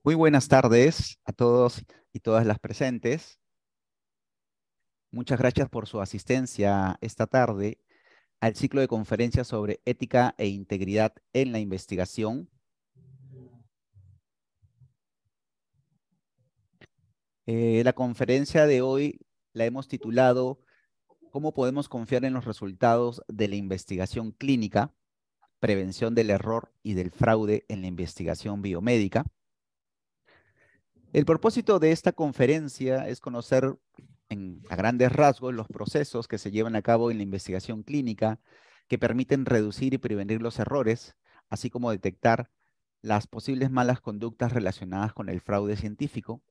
Muy buenas tardes a todos y todas las presentes. Muchas gracias por su asistencia esta tarde al ciclo de conferencias sobre ética e integridad en la investigación. La conferencia de hoy la hemos titulado ¿Cómo podemos confiar en los resultados de la investigación clínica, prevención del error y del fraude en la investigación biomédica? El propósito de esta conferencia es conocer a grandes rasgos los procesos que se llevan a cabo en la investigación clínica que permiten reducir y prevenir los errores, así como detectar las posibles malas conductas relacionadas con el fraude científico,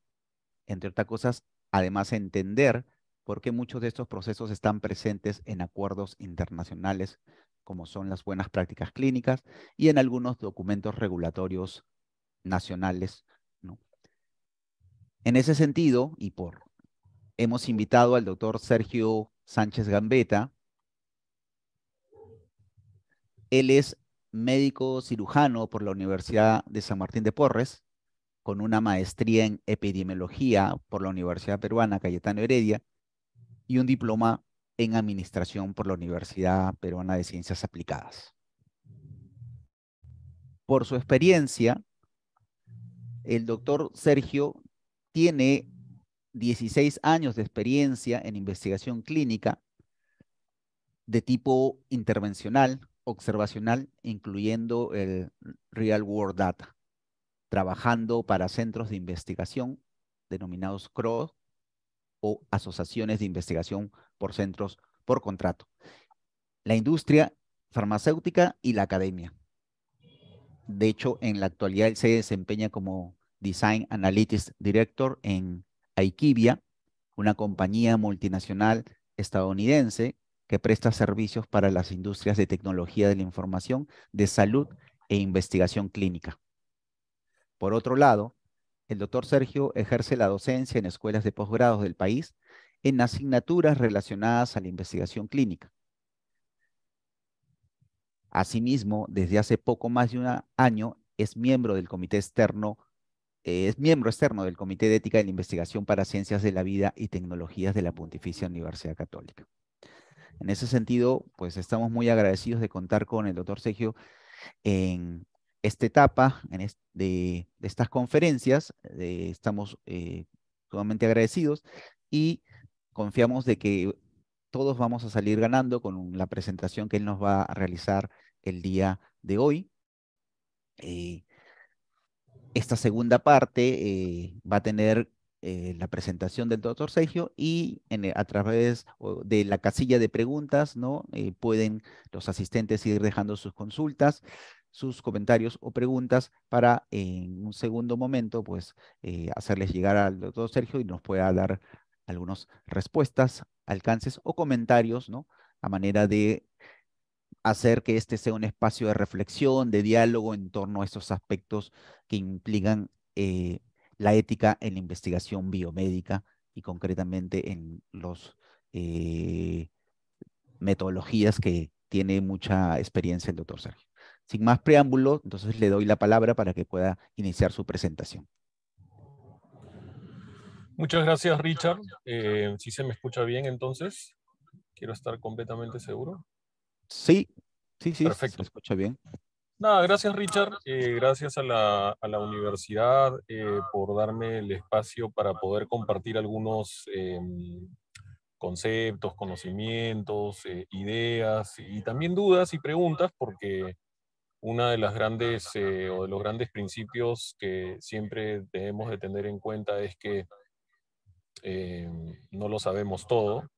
entre otras cosas, además entender por qué muchos de estos procesos están presentes en acuerdos internacionales, como son las buenas prácticas clínicas y en algunos documentos regulatorios nacionales, ¿no? En ese sentido, hemos invitado al doctor Sergio Sánchez Gambetta. Él es médico cirujano por la Universidad de San Martín de Porres, con una maestría en epidemiología por la Universidad Peruana Cayetano Heredia y un diploma en administración por la Universidad Peruana de Ciencias Aplicadas. Por su experiencia, el doctor Sergio tiene 16 años de experiencia en investigación clínica de tipo intervencional, observacional, incluyendo el Real World Data, trabajando para centros de investigación denominados CRO o asociaciones de investigación por centros por contrato, la industria farmacéutica y la academia. De hecho, en la actualidad él se desempeña como Design Analytics Director en Aikibia, una compañía multinacional estadounidense que presta servicios para las industrias de tecnología de la información, de salud e investigación clínica. Por otro lado, el doctor Sergio ejerce la docencia en escuelas de posgrados del país en asignaturas relacionadas a la investigación clínica. Asimismo, desde hace poco más de un año es miembro del comité externo, es miembro externo del Comité de Ética de la Investigación para Ciencias de la Vida y Tecnologías de la Pontificia Universidad Católica. En ese sentido, pues estamos muy agradecidos de contar con el doctor Sergio en esta etapa de estas conferencias. Estamos sumamente agradecidos y confiamos de que todos vamos a salir ganando con la presentación que él nos va a realizar el día de hoy. Eh, Esta segunda parte va a tener la presentación del doctor Sergio y a través de la casilla de preguntas, ¿no? Pueden los asistentes ir dejando sus consultas, sus comentarios o preguntas para en un segundo momento, pues, hacerles llegar al doctor Sergio y nos pueda dar algunas respuestas, alcances o comentarios, ¿no? A manera de hacer que este sea un espacio de reflexión, de diálogo en torno a estos aspectos que implican la ética en la investigación biomédica y concretamente en las metodologías que tiene mucha experiencia el doctor Sergio. Sin más preámbulo, entonces le doy la palabra para que pueda iniciar su presentación. Muchas gracias, Richard. Si se me escucha bien, entonces, quiero estar completamente seguro. Sí, sí, sí, se Perfecto. escucha bien. Nada, gracias, Richard. Gracias a la universidad por darme el espacio para poder compartir algunos conceptos, conocimientos, ideas y también dudas y preguntas, porque una de las grandes o de los grandes principios que siempre debemos de tener en cuenta es que no lo sabemos todo.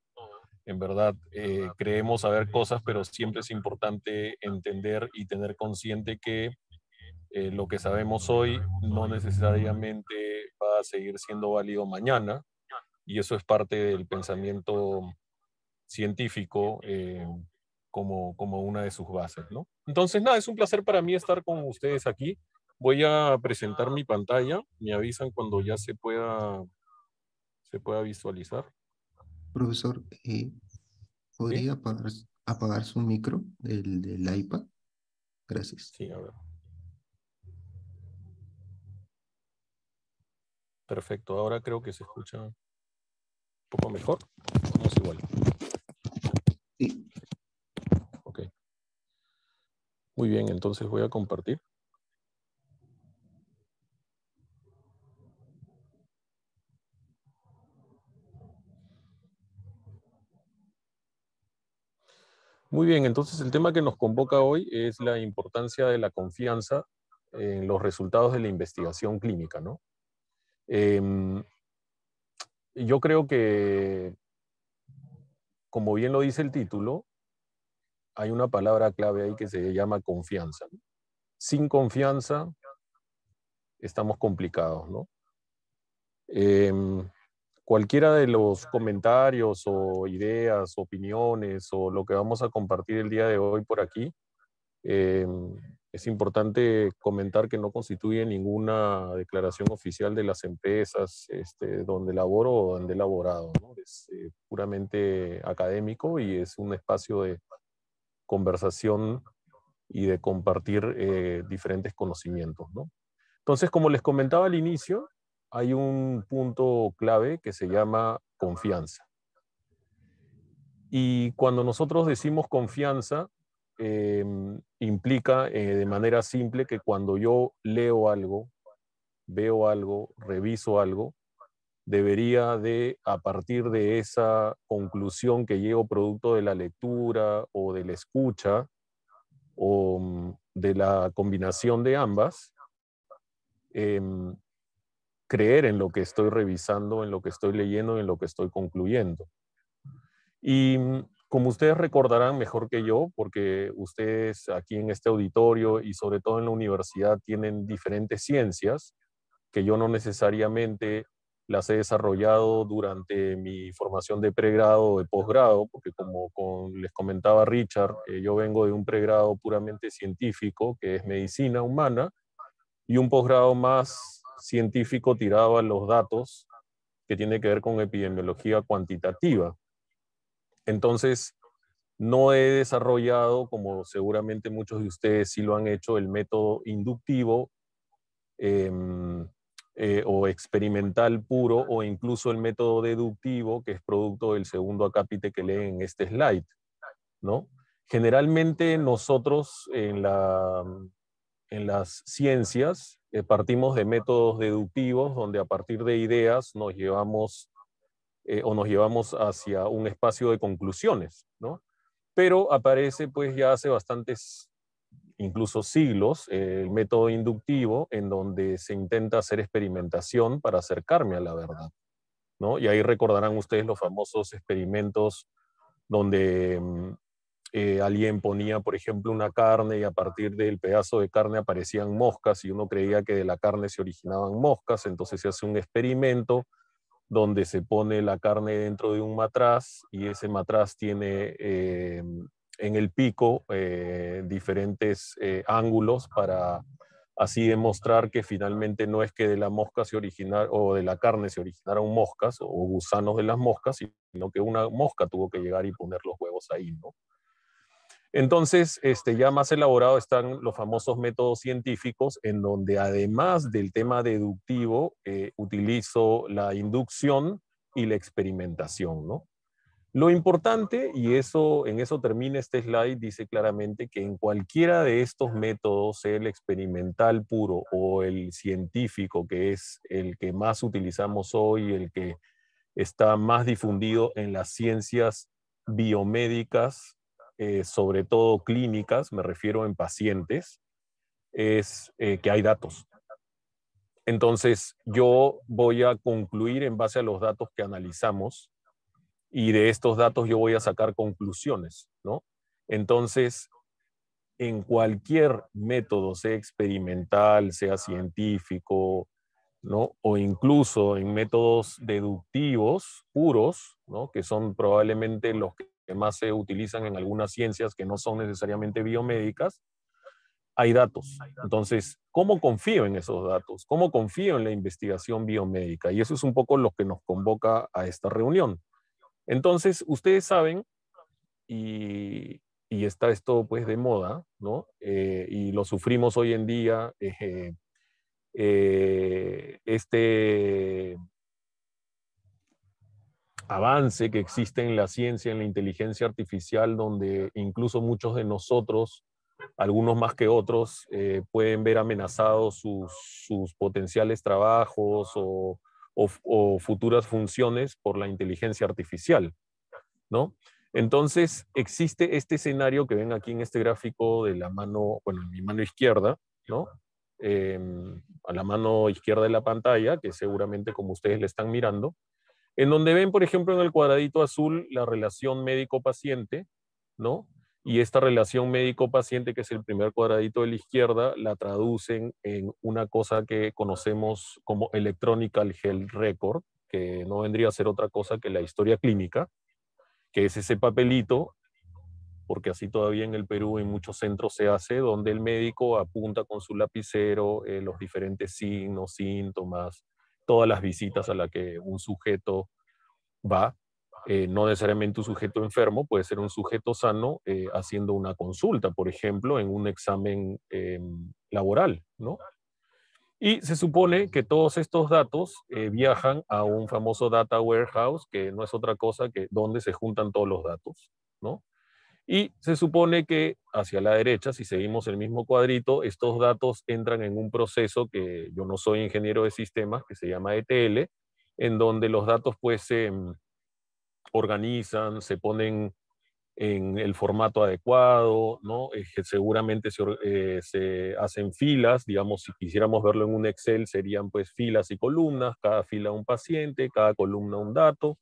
En verdad, creemos saber cosas, pero siempre es importante entender y tener consciente que lo que sabemos hoy no necesariamente va a seguir siendo válido mañana, y eso es parte del pensamiento científico como una de sus bases, ¿no? Entonces, nada, es un placer para mí estar con ustedes aquí. Voy a presentar mi pantalla. Me avisan cuando ya se pueda visualizar. Profesor, ¿Sí? ¿podría apagar su micro del iPad? Gracias. Sí, a ver. Perfecto, ahora creo que se escucha un poco mejor. Vamos igual. Sí. Ok. Muy bien, entonces voy a compartir. Muy bien, entonces el tema que nos convoca hoy es la importancia de la confianza en los resultados de la investigación clínica, ¿no? Yo creo que, como bien lo dice el título, hay una palabra clave ahí que se llama confianza, ¿no? Sin confianza estamos complicados, ¿no? Cualquiera de los comentarios o ideas, opiniones o lo que vamos a compartir el día de hoy por aquí, es importante comentar que no constituye ninguna declaración oficial de las empresas donde laboro o donde he laborado, ¿no? Es puramente académico y es un espacio de conversación y de compartir diferentes conocimientos, ¿no? Entonces, como les comentaba al inicio, hay un punto clave que se llama confianza. Y cuando nosotros decimos confianza, implica de manera simple que cuando yo leo algo, veo algo, reviso algo, debería de, a partir de esa conclusión que llego producto de la lectura o de la escucha o de la combinación de ambas, creer en lo que estoy revisando, en lo que estoy leyendo, en lo que estoy concluyendo. Y como ustedes recordarán mejor que yo, porque ustedes aquí en este auditorio y sobre todo en la universidad tienen diferentes ciencias que yo no necesariamente las he desarrollado durante mi formación de pregrado o de posgrado, porque como les comentaba Richard, yo vengo de un pregrado puramente científico, que es medicina humana, y un posgrado más científico tirado a los datos, que tiene que ver con epidemiología cuantitativa. Entonces, no he desarrollado, como seguramente muchos de ustedes sí lo han hecho, el método inductivo o experimental puro, o incluso el método deductivo, que es producto del segundo acápite que leen en este slide, ¿no? Generalmente nosotros en las ciencias partimos de métodos deductivos, donde a partir de ideas nos llevamos hacia un espacio de conclusiones, ¿no? Pero aparece pues ya hace bastantes, incluso siglos, el método inductivo, en donde se intenta hacer experimentación para acercarme a la verdad, ¿no? Y ahí recordarán ustedes los famosos experimentos donde alguien ponía, por ejemplo, una carne y a partir del pedazo de carne aparecían moscas y uno creía que de la carne se originaban moscas, entonces se hace un experimento donde se pone la carne dentro de un matraz y ese matraz tiene en el pico diferentes ángulos para así demostrar que finalmente no es que de la mosca se originara o de la carne se originaron moscas o gusanos de las moscas, sino que una mosca tuvo que llegar y poner los huevos ahí, ¿no? Entonces, ya más elaborado están los famosos métodos científicos, en donde además del tema deductivo, utilizo la inducción y la experimentación, ¿no? Lo importante, y en eso termina este slide, dice claramente que en cualquiera de estos métodos, sea el experimental puro o el científico, que es el que más utilizamos hoy, el que está más difundido en las ciencias biomédicas, sobre todo clínicas, me refiero en pacientes, es que hay datos. Entonces, yo voy a concluir en base a los datos que analizamos y de estos datos yo voy a sacar conclusiones, ¿no? Entonces, en cualquier método, sea experimental, sea científico, ¿no? O incluso en métodos deductivos puros, ¿no? Que son probablemente los que más se utilizan en algunas ciencias que no son necesariamente biomédicas, hay datos. Entonces, ¿cómo confío en esos datos? ¿Cómo confío en la investigación biomédica? Y eso es un poco lo que nos convoca a esta reunión. Entonces, ustedes saben, y, y está esto pues de moda, ¿no? Y lo sufrimos hoy en día, este avance que existe en la ciencia, en la inteligencia artificial, donde incluso muchos de nosotros, algunos más que otros, pueden ver amenazados sus potenciales trabajos o futuras funciones por la inteligencia artificial, ¿no? Entonces, existe este escenario que ven aquí en este gráfico de la mano, bueno, en mi mano izquierda, ¿no? A la mano izquierda de la pantalla, que seguramente como ustedes le están mirando, en donde ven, por ejemplo, en el cuadradito azul la relación médico-paciente, ¿no? Y esta relación médico-paciente, que es el primer cuadradito de la izquierda, la traducen en una cosa que conocemos como Electronic Health Record, que no vendría a ser otra cosa que la historia clínica, que es ese papelito, porque así todavía en el Perú en muchos centros se hace, donde el médico apunta con su lapicero los diferentes signos, síntomas, todas las visitas a las que un sujeto va, no necesariamente un sujeto enfermo, puede ser un sujeto sano haciendo una consulta, por ejemplo, en un examen laboral, ¿no? Y se supone que todos estos datos viajan a un famoso data warehouse, que no es otra cosa que donde se juntan todos los datos, ¿no? Y se supone que hacia la derecha, si seguimos el mismo cuadrito, estos datos entran en un proceso que yo no soy ingeniero de sistemas, que se llama ETL, en donde los datos pues se organizan, se ponen en el formato adecuado, ¿no? Que seguramente se hacen filas, digamos, si quisiéramos verlo en un Excel, serían pues filas y columnas, cada fila un paciente, cada columna un dato,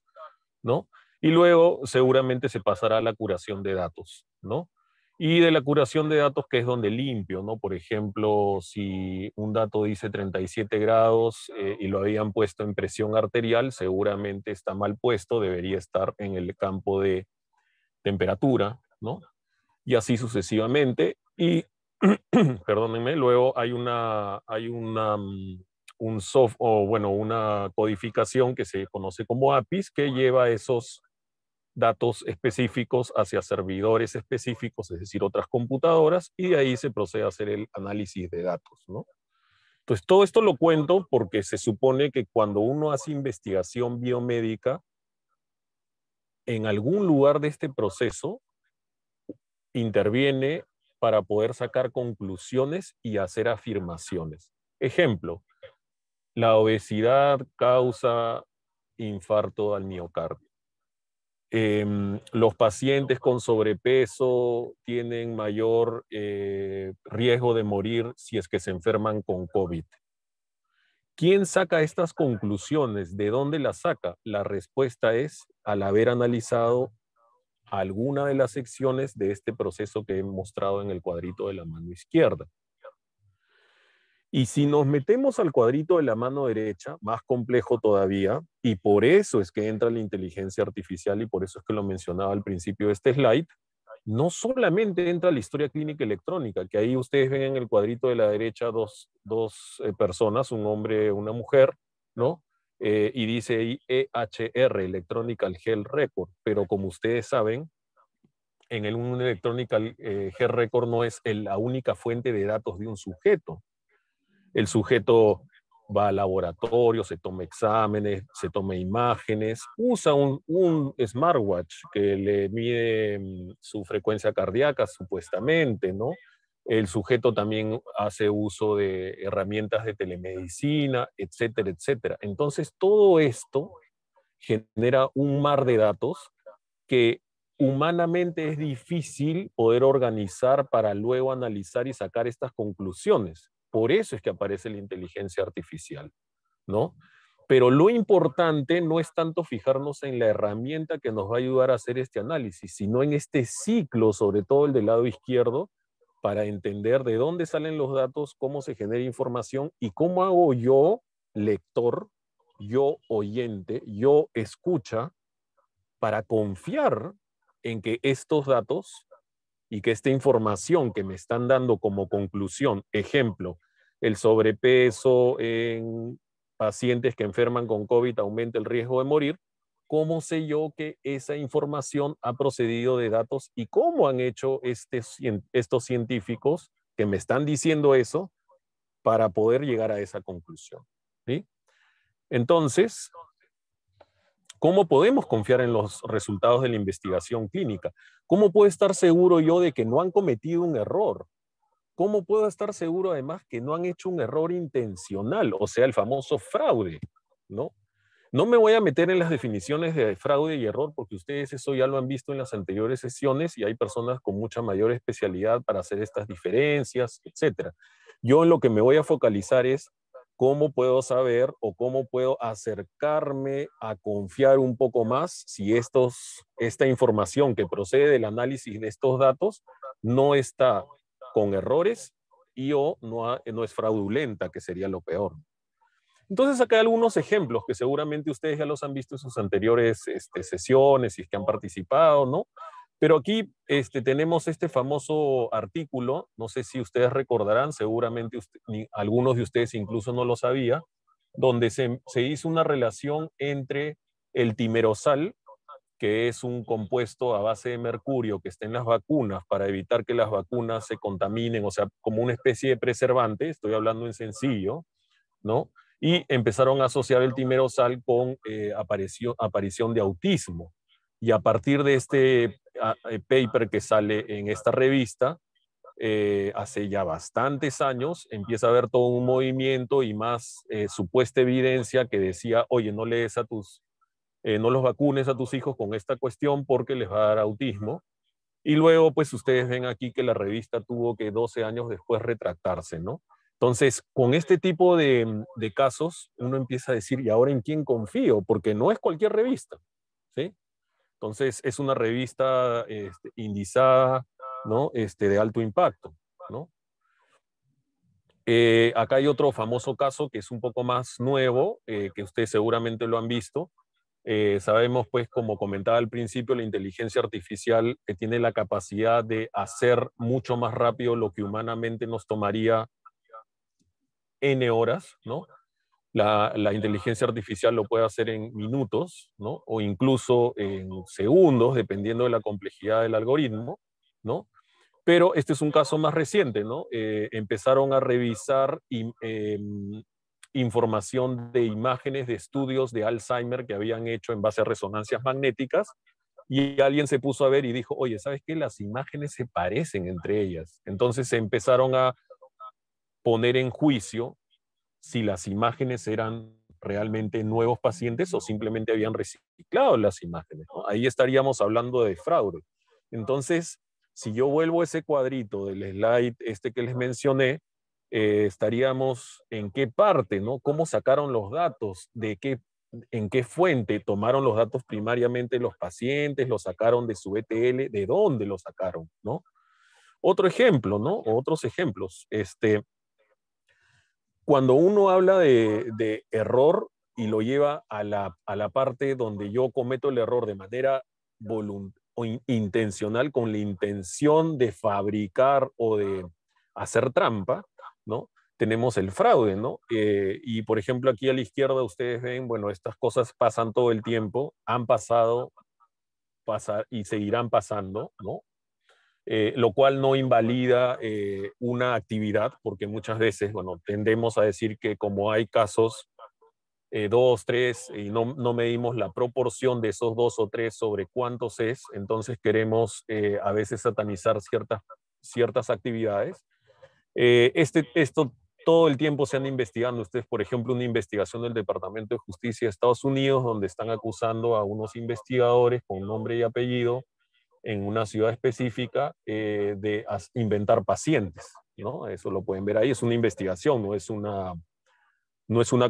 ¿no? Y luego seguramente se pasará a la curación de datos, ¿no? Y de la curación de datos, que es donde limpio, ¿no? Por ejemplo, si un dato dice 37 grados y lo habían puesto en presión arterial, seguramente está mal puesto, debería estar en el campo de temperatura, ¿no? Y así sucesivamente. Y, perdónenme, luego un soft, o bueno, una codificación que se conoce como APIs, que lleva esos datos específicos hacia servidores específicos, es decir, otras computadoras, y de ahí se procede a hacer el análisis de datos, ¿no? Entonces, todo esto lo cuento porque se supone que cuando uno hace investigación biomédica, en algún lugar de este proceso interviene para poder sacar conclusiones y hacer afirmaciones. Ejemplo, la obesidad causa infarto al miocardio. Los pacientes con sobrepeso tienen mayor riesgo de morir si es que se enferman con COVID. ¿Quién saca estas conclusiones? ¿De dónde las saca? La respuesta es al haber analizado alguna de las secciones de este proceso que he mostrado en el cuadrito de la mano izquierda. Y si nos metemos al cuadrito de la mano derecha, más complejo todavía, y por eso es que entra la inteligencia artificial y por eso es que lo mencionaba al principio de este slide, no solamente entra la historia clínica electrónica, que ahí ustedes ven en el cuadrito de la derecha dos personas, un hombre y una mujer, ¿no? Y dice ahí EHR, Electronic Health Record, pero como ustedes saben, en un Electronic Health Record no es la única fuente de datos de un sujeto. El sujeto va al laboratorio, se toma exámenes, se toma imágenes, usa un smartwatch que le mide su frecuencia cardíaca, supuestamente, ¿no? El sujeto también hace uso de herramientas de telemedicina, etcétera, etcétera. Entonces, todo esto genera un mar de datos que humanamente es difícil poder organizar para luego analizar y sacar estas conclusiones. Por eso es que aparece la inteligencia artificial, ¿no? Pero lo importante no es tanto fijarnos en la herramienta que nos va a ayudar a hacer este análisis, sino en este ciclo, sobre todo el del lado izquierdo, para entender de dónde salen los datos, cómo se genera información y cómo hago yo, lector, yo oyente, yo escucha, para confiar en que estos datos y que esta información que me están dando como conclusión, ejemplo, el sobrepeso en pacientes que enferman con COVID aumenta el riesgo de morir, ¿cómo sé yo que esa información ha procedido de datos y cómo han hecho estos científicos que me están diciendo eso para poder llegar a esa conclusión? ¿Sí? Entonces, ¿cómo podemos confiar en los resultados de la investigación clínica? ¿Cómo puedo estar seguro yo de que no han cometido un error? ¿Cómo puedo estar seguro además que no han hecho un error intencional? O sea, el famoso fraude, ¿no? No me voy a meter en las definiciones de fraude y error porque ustedes eso ya lo han visto en las anteriores sesiones y hay personas con mucha mayor especialidad para hacer estas diferencias, etc. Yo en lo que me voy a focalizar es cómo puedo saber o cómo puedo acercarme a confiar un poco más si esta información que procede del análisis de estos datos no está con errores y o no es fraudulenta, que sería lo peor. Entonces acá hay algunos ejemplos que seguramente ustedes ya los han visto en sus anteriores sesiones y es que han participado, ¿no? Pero aquí tenemos este famoso artículo, no sé si ustedes recordarán, seguramente algunos de ustedes incluso no lo sabía, donde se hizo una relación entre el timerosal, que es un compuesto a base de mercurio que está en las vacunas para evitar que las vacunas se contaminen, o sea, como una especie de preservante, estoy hablando en sencillo, ¿no? Y empezaron a asociar el timerosal con aparición de autismo. Y a partir de este paper que sale en esta revista, hace ya bastantes años, empieza a haber todo un movimiento y más supuesta evidencia que decía, oye, no los vacunes a tus hijos con esta cuestión porque les va a dar autismo. Y luego, pues ustedes ven aquí que la revista tuvo que 12 años después retractarse, ¿no? Entonces, con este tipo de casos, uno empieza a decir, ¿y ahora en quién confío? Porque no es cualquier revista, ¿sí? Entonces, es una revista indizada, ¿no? De alto impacto, ¿no? Acá hay otro famoso caso que es un poco más nuevo, que ustedes seguramente lo han visto. Sabemos, pues, como comentaba al principio, la inteligencia artificial que tiene la capacidad de hacer mucho más rápido lo que humanamente nos tomaría N horas, ¿no? La inteligencia artificial lo puede hacer en minutos, ¿no? O incluso en segundos, dependiendo de la complejidad del algoritmo, ¿no? Pero este es un caso más reciente, ¿no? Empezaron a revisar información de imágenes de estudios de Alzheimer que habían hecho en base a resonancias magnéticas y alguien se puso a ver y dijo, oye, ¿sabes qué? Las imágenes se parecen entre ellas. Entonces se empezaron a poner en juicio si las imágenes eran realmente nuevos pacientes o simplemente habían reciclado las imágenes, ¿no? Ahí estaríamos hablando de fraude. Entonces, si yo vuelvo a ese cuadrito del slide que les mencioné, estaríamos en qué parte, ¿no? ¿Cómo sacaron los datos? ¿En qué fuente tomaron los datos primariamente los pacientes? ¿Los sacaron de su ETL? ¿De dónde los sacaron, no? Otro ejemplo, ¿no? O otros ejemplos. Cuando uno habla de error y lo lleva a la parte donde yo cometo el error de manera intencional, con la intención de fabricar o de hacer trampa, ¿no? Tenemos el fraude, ¿no? Y por ejemplo, aquí a la izquierda ustedes ven, bueno, estas cosas pasan todo el tiempo, han pasado, y seguirán pasando, ¿no? Lo cual no invalida una actividad, porque muchas veces, bueno, tendemos a decir que como hay casos, dos, tres, y no medimos la proporción de esos dos o tres sobre cuántos es, entonces queremos a veces satanizar ciertas actividades. Esto todo el tiempo se han investigando. Ustedes, por ejemplo, una investigación del Departamento de Justicia de Estados Unidos, donde están acusando a unos investigadores con nombre y apellido en una ciudad específica de inventar pacientes, ¿no? Eso lo pueden ver ahí, es una investigación, no es una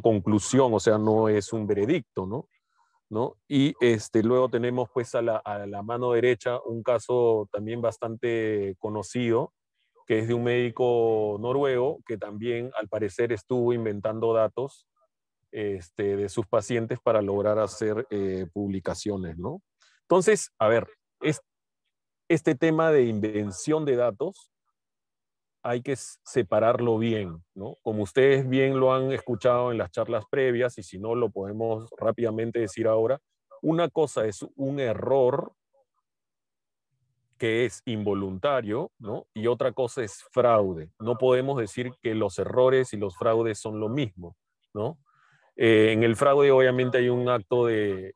conclusión, o sea, no es un veredicto, ¿no? ¿No? Y luego tenemos pues a la mano derecha un caso también bastante conocido, que es de un médico noruego que también al parecer estuvo inventando datos de sus pacientes para lograr hacer publicaciones, ¿no? Entonces, a ver, este tema de invención de datos hay que separarlo bien, ¿no? Como ustedes bien lo han escuchado en las charlas previas, y si no lo podemos rápidamente decir ahora, una cosa es un error que es involuntario, ¿no? Y otra cosa es fraude. No podemos decir que los errores y los fraudes son lo mismo, ¿no? En el fraude obviamente hay un acto de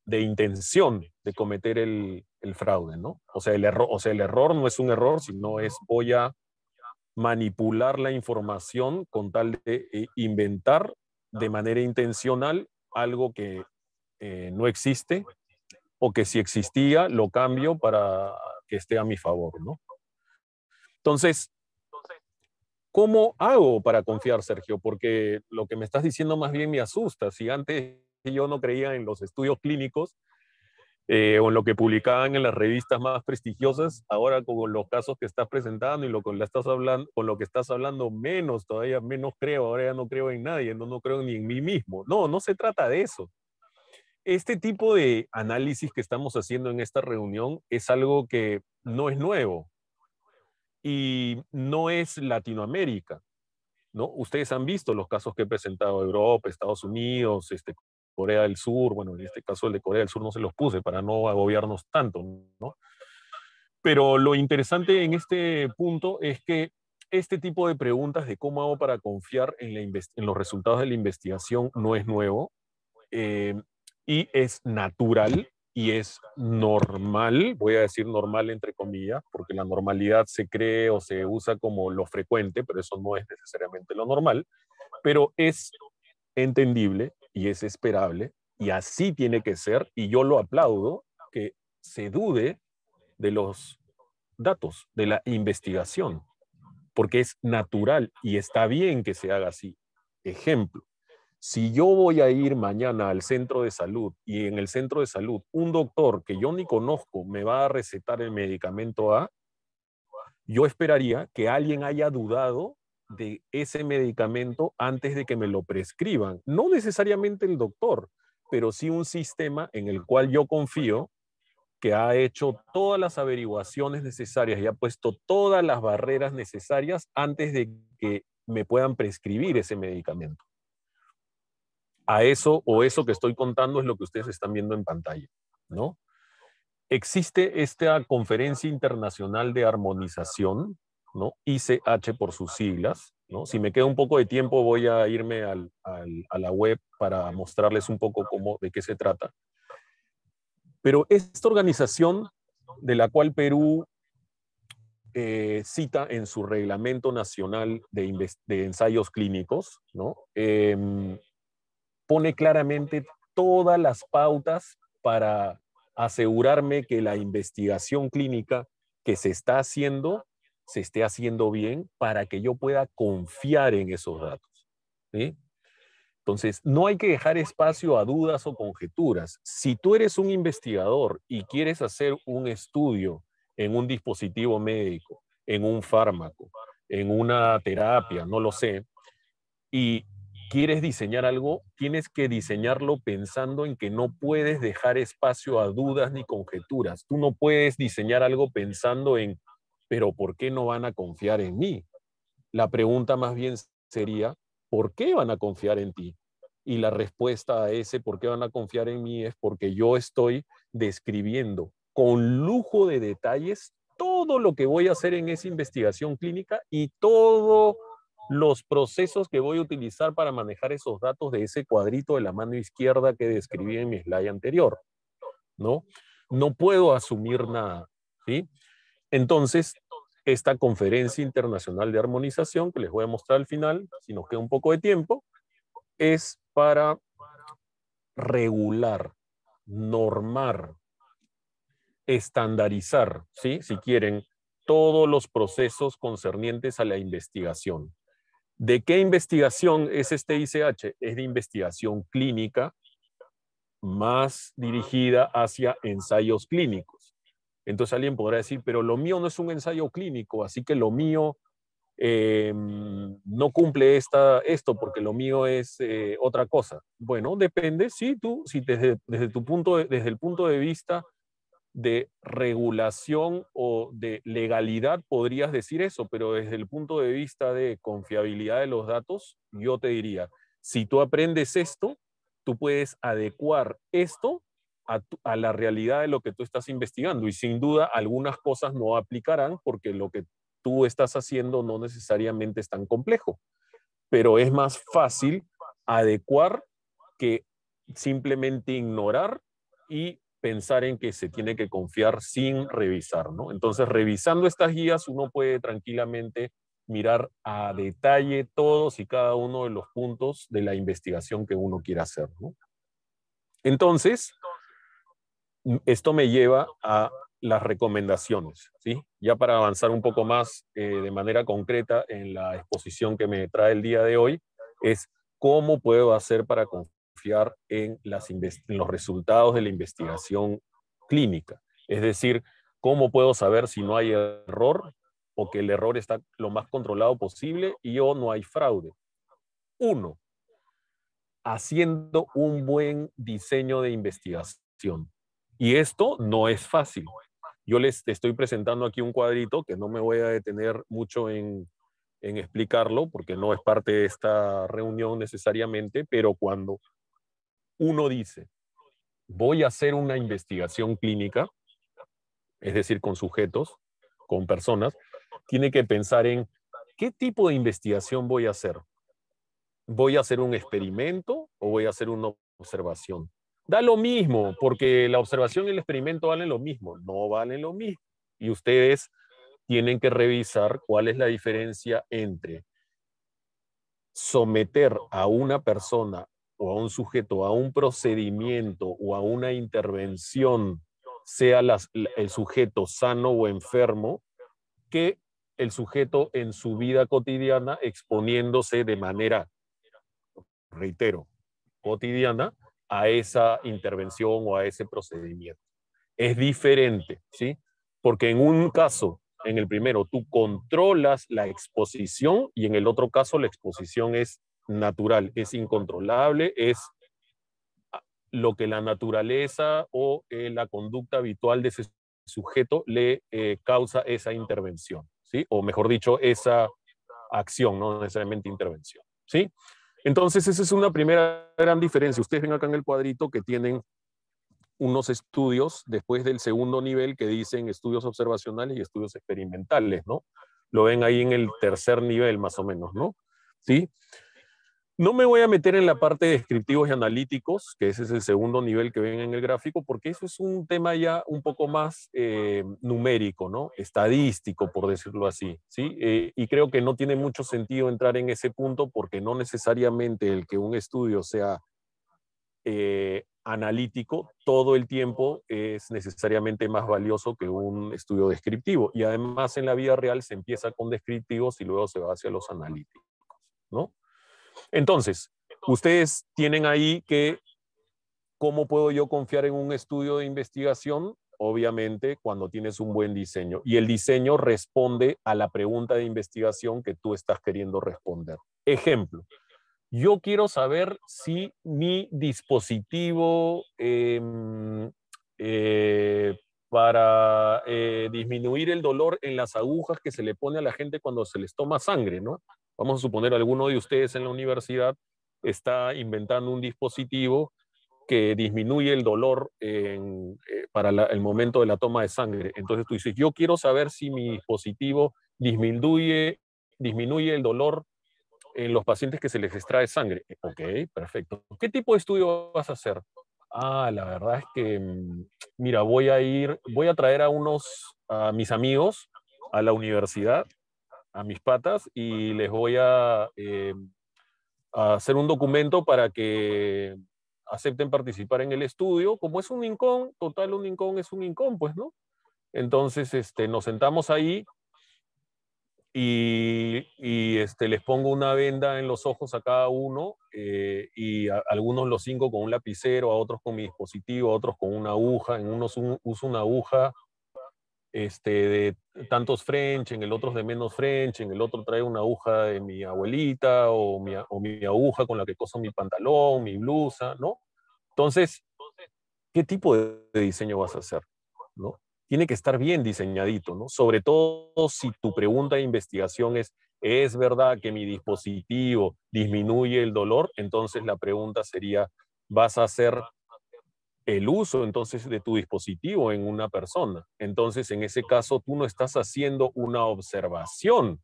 intención de cometer el fraude, ¿no? O sea, el error no es un error, sino es voy a manipular la información con tal de inventar de manera intencional algo que no existe, o que si existía lo cambio para que esté a mi favor, ¿no? Entonces, ¿cómo hago para confiar, Sergio? Porque lo que me estás diciendo más bien me asusta. Si antes yo no creía en los estudios clínicos o en lo que publicaban en las revistas más prestigiosas, ahora con los casos que estás presentando y con lo que estás hablando, menos, todavía menos creo. Ahora ya no creo en nadie, no creo ni en mí mismo. No, no se trata de eso. Este tipo de análisis que estamos haciendo en esta reunión es algo que no es nuevo y no es Latinoamérica, ¿no? Ustedes han visto los casos que he presentado: Europa, Estados Unidos, Corea del Sur. Bueno, en este caso el de Corea del Sur no se los puse para no agobiarnos tanto, ¿no? Pero lo interesante en este punto es que este tipo de preguntas de cómo hago para confiar en los resultados de la investigación no es nuevo, eh, y es natural y es normal. Voy a decir normal entre comillas, porque la normalidad se cree o se usa como lo frecuente, pero eso no es necesariamente lo normal, pero es entendible y es esperable, y así tiene que ser, y yo lo aplaudo, que se dude de los datos, de la investigación, porque es natural y está bien que se haga así. Ejemplo: si yo voy a ir mañana al centro de salud y en el centro de salud un doctor que yo ni conozco me va a recetar el medicamento A, yo esperaría que alguien haya dudado de ese medicamento antes de que me lo prescriban. No necesariamente el doctor, pero sí un sistema en el cual yo confío, que ha hecho todas las averiguaciones necesarias y ha puesto todas las barreras necesarias antes de que me puedan prescribir ese medicamento. A eso, o eso que estoy contando, es lo que ustedes están viendo en pantalla, ¿no? Existe esta Conferencia Internacional de Armonización, ¿no? ICH por sus siglas, ¿no? Si me queda un poco de tiempo voy a irme a la web para mostrarles un poco de qué se trata. Pero esta organización, de la cual Perú cita en su Reglamento Nacional de Ensayos Clínicos, ¿no? Pone claramente todas las pautas para asegurarme que la investigación clínica que se está haciendo se esté haciendo bien, para que yo pueda confiar en esos datos, ¿sí? Entonces, no hay que dejar espacio a dudas o conjeturas. Si tú eres un investigador y quieres hacer un estudio en un dispositivo médico, en un fármaco, en una terapia, no lo sé, y quieres diseñar algo, tienes que diseñarlo pensando en que no puedes dejar espacio a dudas ni conjeturas. Tú no puedes diseñar algo pensando en, pero ¿por qué no van a confiar en mí? La pregunta más bien sería, ¿por qué van a confiar en ti? Y la respuesta a ese ¿por qué van a confiar en mí? Es porque yo estoy describiendo con lujo de detalles todo lo que voy a hacer en esa investigación clínica y todos los procesos que voy a utilizar para manejar esos datos de ese cuadrito de la mano izquierda que describí en mi slide anterior, ¿no? No puedo asumir nada, ¿sí? Entonces, esta Conferencia Internacional de Armonización, que les voy a mostrar al final, si nos queda un poco de tiempo, es para regular, normar, estandarizar, ¿sí? Si quieren, todos los procesos concernientes a la investigación. ¿De qué investigación es este ICH? Es de investigación clínica, más dirigida hacia ensayos clínicos. Entonces alguien podrá decir, pero lo mío no es un ensayo clínico, así que lo mío no cumple esto porque lo mío es otra cosa. Bueno, depende, sí, si desde el punto de vista de regulación o de legalidad podrías decir eso, pero desde el punto de vista de confiabilidad de los datos, yo te diría, si tú aprendes esto, tú puedes adecuar esto a la realidad de lo que tú estás investigando, y sin duda algunas cosas no aplicarán porque lo que tú estás haciendo no necesariamente es tan complejo, pero es más fácil adecuar que simplemente ignorar y pensar en que se tiene que confiar sin revisar, ¿no? Entonces, revisando estas guías, uno puede tranquilamente mirar a detalle todos y cada uno de los puntos de la investigación que uno quiera hacer, ¿no? Entonces, esto me lleva a las recomendaciones, ¿sí? Ya para avanzar un poco más de manera concreta en la exposición que me trae el día de hoy, es cómo puedo hacer para confiar en los resultados de la investigación clínica. Es decir, cómo puedo saber si no hay error o que el error está lo más controlado posible y o no hay fraude. Uno, haciendo un buen diseño de investigación. Y esto no es fácil. Yo les estoy presentando aquí un cuadrito que no me voy a detener mucho en explicarlo porque no es parte de esta reunión necesariamente, pero cuando uno dice, voy a hacer una investigación clínica, es decir, con sujetos, con personas, tiene que pensar en qué tipo de investigación voy a hacer. ¿Voy a hacer un experimento o voy a hacer una observación? Da lo mismo, porque la observación y el experimento valen lo mismo, no valen lo mismo. Y ustedes tienen que revisar cuál es la diferencia entre someter a una persona o a un sujeto a un procedimiento o a una intervención, sea el sujeto sano o enfermo, que el sujeto en su vida cotidiana exponiéndose de manera, reitero, cotidiana a esa intervención o a ese procedimiento. Es diferente, ¿sí? Porque en un caso, en el primero, tú controlas la exposición y en el otro caso la exposición es natural, es incontrolable, es lo que la naturaleza o la conducta habitual de ese sujeto le causa esa intervención, ¿sí? O mejor dicho, esa acción, no necesariamente intervención, ¿sí? Entonces, esa es una primera gran diferencia. Ustedes ven acá en el cuadrito que tienen unos estudios después del segundo nivel que dicen estudios observacionales y estudios experimentales, ¿no? Lo ven ahí en el tercer nivel más o menos, ¿no? ¿Sí? No me voy a meter en la parte de descriptivos y analíticos, que ese es el segundo nivel que ven en el gráfico, porque eso es un tema ya un poco más numérico, ¿no? Estadístico, por decirlo así, ¿sí? Y creo que no tiene mucho sentido entrar en ese punto porque no necesariamente el que un estudio sea analítico todo el tiempo es necesariamente más valioso que un estudio descriptivo. Y además en la vida real se empieza con descriptivos y luego se va hacia los analíticos, ¿no? Entonces, ustedes tienen ahí que, ¿cómo puedo yo confiar en un estudio de investigación? Obviamente, cuando tienes un buen diseño. Y el diseño responde a la pregunta de investigación que tú estás queriendo responder. Ejemplo, yo quiero saber si mi dispositivo para disminuir el dolor en las agujas que se le pone a la gente cuando se les toma sangre, ¿no? Vamos a suponer alguno de ustedes en la universidad está inventando un dispositivo que disminuye el dolor para el momento de la toma de sangre. Entonces tú dices, yo quiero saber si mi dispositivo disminuye el dolor en los pacientes que se les extrae sangre. Ok, perfecto. ¿Qué tipo de estudio vas a hacer? Ah, la verdad es que, mira, voy a traer a mis amigos a la universidad, a mis patas, y les voy a hacer un documento para que acepten participar en el estudio. Como es un INCON, total, un INCON es un INCON, pues, ¿no? Entonces, nos sentamos ahí y les pongo una venda en los ojos a cada uno y a algunos los 5 con un lapicero, a otros con mi dispositivo, a otros con una aguja. En unos uso una aguja de tantos French, en el otro de menos French, en el otro trae una aguja de mi abuelita o mi aguja con la que coso mi pantalón, mi blusa, ¿no? Entonces, ¿qué tipo de diseño vas a hacer? ¿No? Tiene que estar bien diseñadito, ¿no? Sobre todo si tu pregunta de investigación ¿es verdad que mi dispositivo disminuye el dolor? Entonces la pregunta sería, ¿vas a hacer el uso entonces de tu dispositivo en una persona? Entonces en ese caso tú no estás haciendo una observación.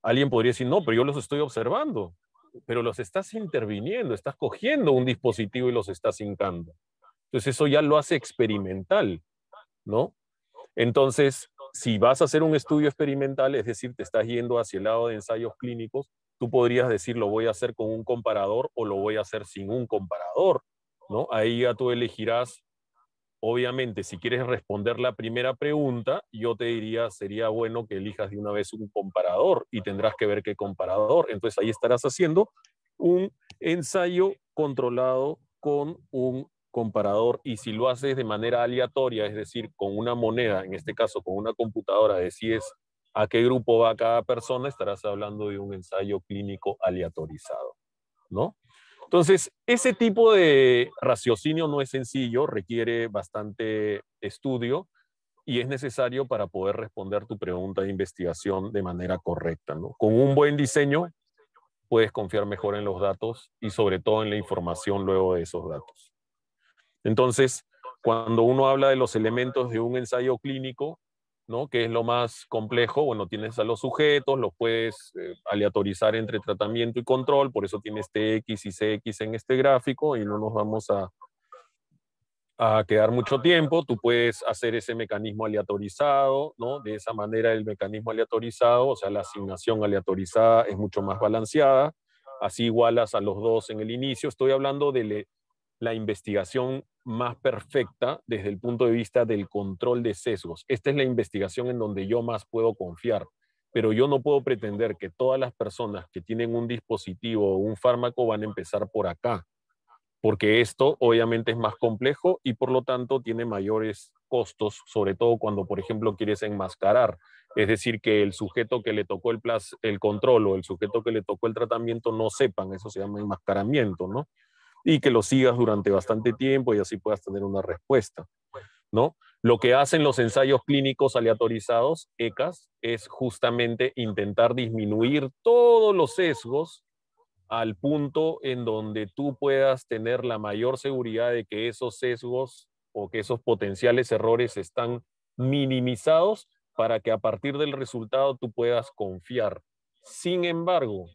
Alguien podría decir, no, pero yo los estoy observando. pero los estás interviniendo, estás cogiendo un dispositivo y los estás hincando. Entonces eso ya lo hace experimental, ¿no? Entonces, si vas a hacer un estudio experimental, es decir, te estás yendo hacia el lado de ensayos clínicos, tú podrías decir, lo voy a hacer con un comparador o lo voy a hacer sin un comparador, ¿no? Ahí ya tú elegirás. Obviamente, si quieres responder la primera pregunta, yo te diría, sería bueno que elijas de una vez un comparador y tendrás que ver qué comparador. Entonces ahí estarás haciendo un ensayo controlado con un comparador, y si lo haces de manera aleatoria, es decir, con una moneda, en este caso con una computadora, decides a qué grupo va cada persona, estarás hablando de un ensayo clínico aleatorizado, ¿no? Entonces, ese tipo de raciocinio no es sencillo, requiere bastante estudio y es necesario para poder responder tu pregunta de investigación de manera correcta, ¿no? Con un buen diseño puedes confiar mejor en los datos y sobre todo en la información luego de esos datos. Entonces, cuando uno habla de los elementos de un ensayo clínico, ¿no? Que es lo más complejo, bueno, tienes a los sujetos, los puedes aleatorizar entre tratamiento y control, por eso tienes TX y CX en este gráfico y no nos vamos a quedar mucho tiempo. Tú puedes hacer ese mecanismo aleatorizado, ¿no? De esa manera el mecanismo aleatorizado, o sea, la asignación aleatorizada es mucho más balanceada, así igualas a los dos en el inicio. Estoy hablando de la investigación más perfecta desde el punto de vista del control de sesgos. Esta es la investigación en donde yo más puedo confiar, pero yo no puedo pretender que todas las personas que tienen un dispositivo o un fármaco van a empezar por acá, porque esto obviamente es más complejo y por lo tanto tiene mayores costos, sobre todo cuando, por ejemplo, quieres enmascarar. Es decir, que el sujeto que le tocó el control o el sujeto que le tocó el tratamiento no sepan, eso se llama enmascaramiento, ¿no? Y que lo sigas durante bastante tiempo y así puedas tener una respuesta, ¿no? Lo que hacen los ensayos clínicos aleatorizados, ECAS, es justamente intentar disminuir todos los sesgos al punto en donde tú puedas tener la mayor seguridad de que esos sesgos o que esos potenciales errores están minimizados para que a partir del resultado tú puedas confiar. Sin embargo,